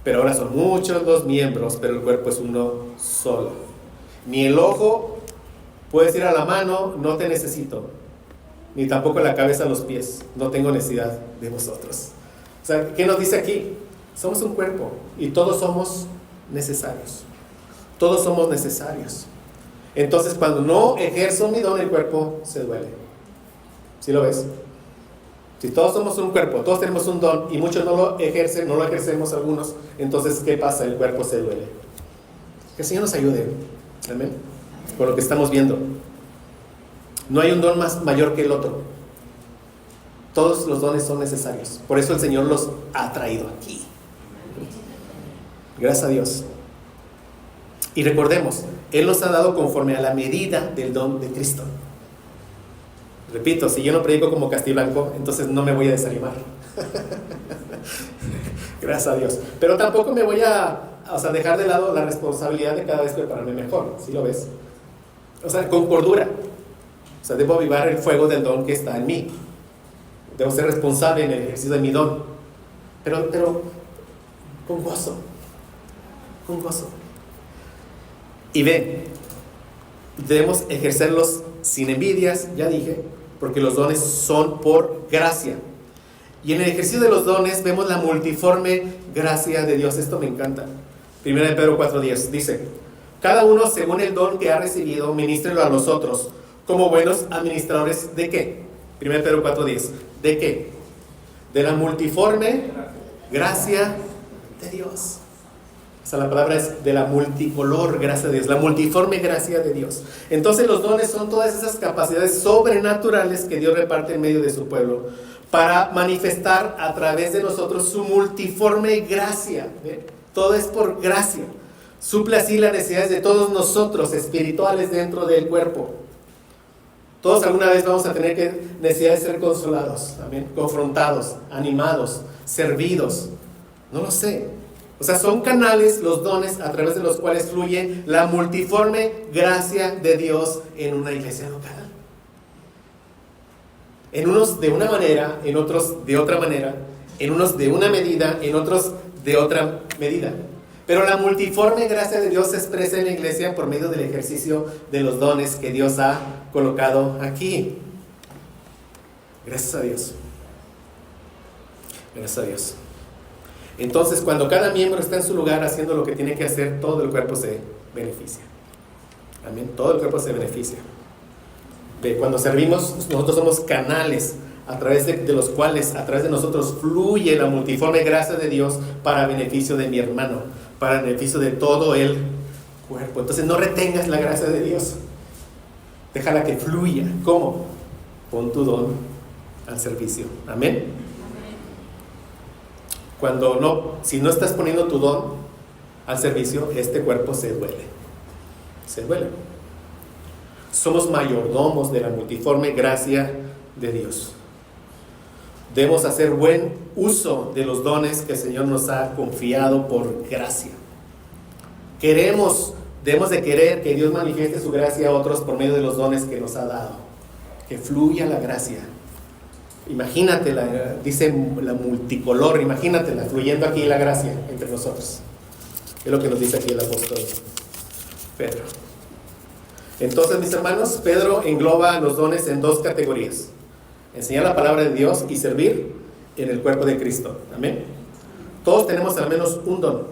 Pero ahora son muchos los miembros, pero el cuerpo es uno solo. Ni el ojo puede decir a la mano, no te necesito. Ni tampoco la cabeza a los pies, no tengo necesidad de vosotros. O sea, ¿qué nos dice aquí? Somos un cuerpo y todos somos necesarios. Todos somos necesarios. Entonces, cuando no ejerzo mi don, el cuerpo se duele. ¿Sí lo ves? Si todos somos un cuerpo, todos tenemos un don y muchos no lo ejercen, no lo ejercemos algunos, entonces ¿qué pasa? El cuerpo se duele. Que el Señor nos ayude. Amén. Con lo que estamos viendo. No hay un don mayor que el otro. Todos los dones son necesarios. Por eso el Señor los ha traído aquí. Gracias a Dios. Y recordemos, Él nos ha dado conforme a la medida del don de Cristo. Repito, si yo no predico como Castiblanco, entonces no me voy a desanimar. Gracias a Dios. Pero tampoco me voy a dejar de lado la responsabilidad de cada vez prepararme mejor. ¿Sí lo ves? O sea, con cordura. O sea, debo avivar el fuego del don que está en mí. Debo ser responsable en el ejercicio de mi don. Pero con gozo. Con gozo. Y ve, debemos ejercerlos sin envidias, ya dije, porque los dones son por gracia. Y en el ejercicio de los dones vemos la multiforme gracia de Dios. Esto me encanta. 1 Pedro 4:10 dice: cada uno según el don que ha recibido, ministrelo a los otros, como buenos administradores ¿de qué? 1 Pedro 4:10. ¿De qué? De la multiforme gracia de Dios. O sea, la palabra es de la multicolor gracia de Dios, la multiforme gracia de Dios. Entonces los dones son todas esas capacidades sobrenaturales que Dios reparte en medio de su pueblo para manifestar a través de nosotros su multiforme gracia. ¿Ve? Todo es por gracia. Suple así las necesidades de todos nosotros espirituales dentro del cuerpo. Todos alguna vez vamos a tener necesidad de ser consolados, ¿amén? Confrontados, animados, servidos. No lo sé. O sea, son canales, los dones, a través de los cuales fluye la multiforme gracia de Dios en una iglesia local. En unos de una manera, en otros de otra manera, en unos de una medida, en otros de otra medida. Pero la multiforme gracia de Dios se expresa en la iglesia por medio del ejercicio de los dones que Dios ha colocado aquí. Gracias a Dios. Gracias a Dios. Entonces, cuando cada miembro está en su lugar haciendo lo que tiene que hacer, todo el cuerpo se beneficia. Amén. Todo el cuerpo se beneficia. Cuando servimos, nosotros somos canales a través de los cuales, a través de nosotros, fluye la multiforme gracia de Dios para beneficio de mi hermano, para beneficio de todo el cuerpo. Entonces, no retengas la gracia de Dios. Déjala que fluya. ¿Cómo? Pon tu don al servicio. Amén. Si no estás poniendo tu don al servicio, este cuerpo se duele. Se duele. Somos mayordomos de la multiforme gracia de Dios. Debemos hacer buen uso de los dones que el Señor nos ha confiado por gracia. Debemos de querer que Dios manifieste su gracia a otros por medio de los dones que nos ha dado. Que fluya la gracia. Imagínatela, dice la multicolor, imagínatela fluyendo aquí la gracia entre nosotros. Es lo que nos dice aquí el apóstol Pedro. Entonces, mis hermanos, Pedro engloba los dones en dos categorías: enseñar la palabra de Dios y servir en el cuerpo de Cristo. Amén. Todos tenemos al menos un don.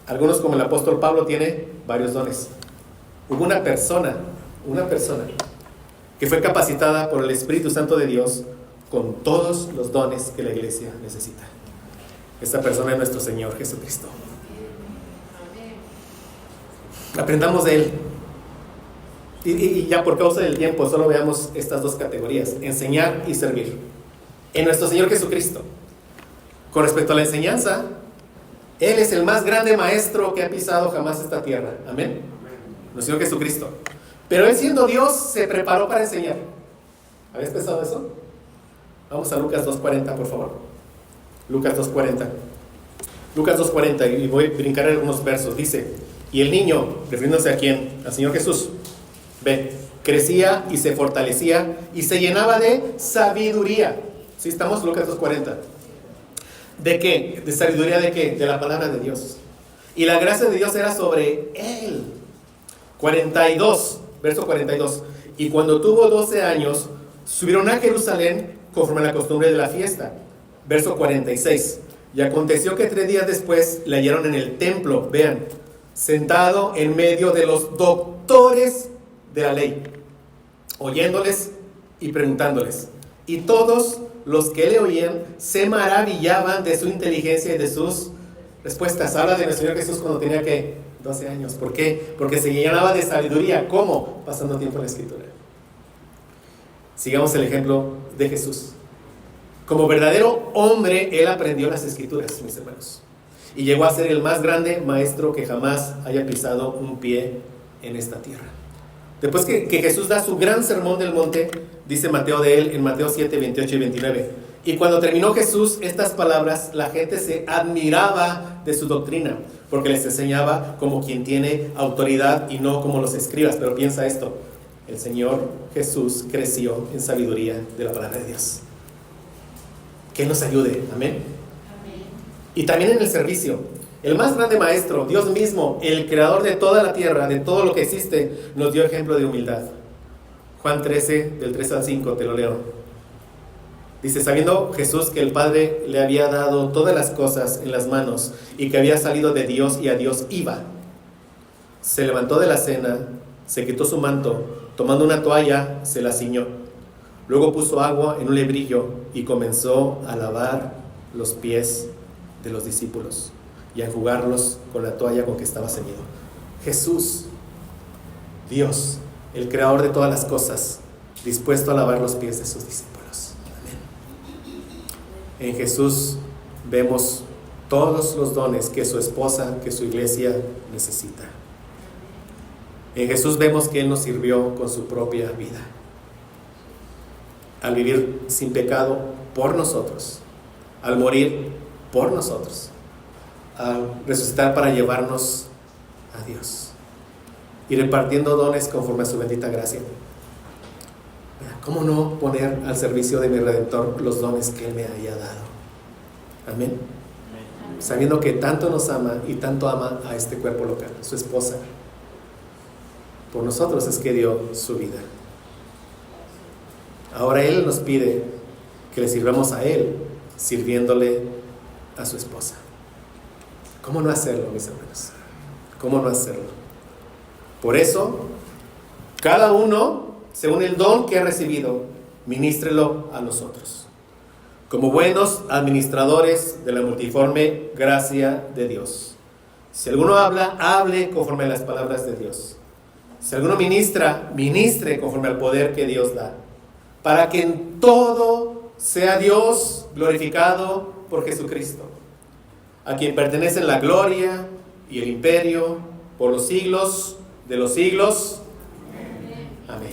Algunos, como el apóstol Pablo, tiene varios dones. Hubo una persona que fue capacitada por el Espíritu Santo de Dios con todos los dones que la iglesia necesita. Esta persona es nuestro Señor Jesucristo. Aprendamos de Él. Y ya por causa del tiempo, solo veamos estas dos categorías: enseñar y servir. En nuestro Señor Jesucristo. Con respecto a la enseñanza, Él es el más grande maestro que ha pisado jamás esta tierra. Amén. Nuestro Señor Jesucristo. Pero Él, siendo Dios, se preparó para enseñar. ¿Habías pensado eso? Vamos a Lucas 2:40, por favor. Lucas 2:40. Lucas 2:40, y voy a brincar algunos versos. Dice: y el niño, refiriéndose a quién, al Señor Jesús, crecía y se fortalecía y se llenaba de sabiduría. ¿Sí estamos? Lucas 2:40. ¿De qué? ¿De sabiduría de qué? De la palabra de Dios. Y la gracia de Dios era sobre él. 42, verso 42. Y cuando tuvo 12 años, subieron a Jerusalén conforme a la costumbre de la fiesta. Verso 46. Y aconteció que 3 días después le hallaron en el templo, vean, sentado en medio de los doctores de la ley, oyéndoles y preguntándoles. Y todos los que le oían se maravillaban de su inteligencia y de sus respuestas. Habla de nuestro Señor Jesús cuando tenía, ¿qué? 12 años. ¿Por qué? Porque se llenaba de sabiduría. ¿Cómo? Pasando tiempo en la Escritura. Sigamos el ejemplo de Jesús. Como verdadero hombre, Él aprendió las Escrituras, mis hermanos, y llegó a ser el más grande maestro que jamás haya pisado un pie en esta tierra. Después que Jesús da su gran sermón del monte, dice Mateo de él en Mateo 7, 28 y 29. Y cuando terminó Jesús estas palabras, la gente se admiraba de su doctrina, porque les enseñaba como quien tiene autoridad y no como los escribas. Pero piensa esto: el Señor Jesús creció en sabiduría de la palabra de Dios. Que Él nos ayude, amén. Y también en el servicio. El más grande maestro, Dios mismo, el creador de toda la tierra, de todo lo que existe, nos dio ejemplo de humildad. Juan 13, del 3 al 5, te lo leo. Dice: sabiendo Jesús que el Padre le había dado todas las cosas en las manos y que había salido de Dios y a Dios iba, se levantó de la cena, se quitó su manto, tomando una toalla, se la ciñó. Luego puso agua en un lebrillo y comenzó a lavar los pies de los discípulos y a enjugarlos con la toalla con que estaba ceñido. Jesús, Dios, el creador de todas las cosas, dispuesto a lavar los pies de sus discípulos. Amén. En Jesús vemos todos los dones que su esposa, que su iglesia necesita. En Jesús vemos que Él nos sirvió con su propia vida, al vivir sin pecado por nosotros, al morir por nosotros, al resucitar para llevarnos a Dios y repartiendo dones conforme a su bendita gracia. ¿Cómo no poner al servicio de mi Redentor los dones que Él me haya dado? Amén. Sabiendo que tanto nos ama y tanto ama a este cuerpo local, su esposa. Por nosotros es que dio su vida. Ahora Él nos pide que le sirvamos a Él, sirviéndole a su esposa. ¿Cómo no hacerlo, mis hermanos? ¿Cómo no hacerlo? Por eso, cada uno, según el don que ha recibido, ministrelo a los otros, como buenos administradores de la multiforme gracia de Dios. Si alguno habla, hable conforme a las palabras de Dios. Si alguno ministra, ministre conforme al poder que Dios da, para que en todo sea Dios glorificado por Jesucristo, a quien pertenecen la gloria y el imperio por los siglos de los siglos. Amén.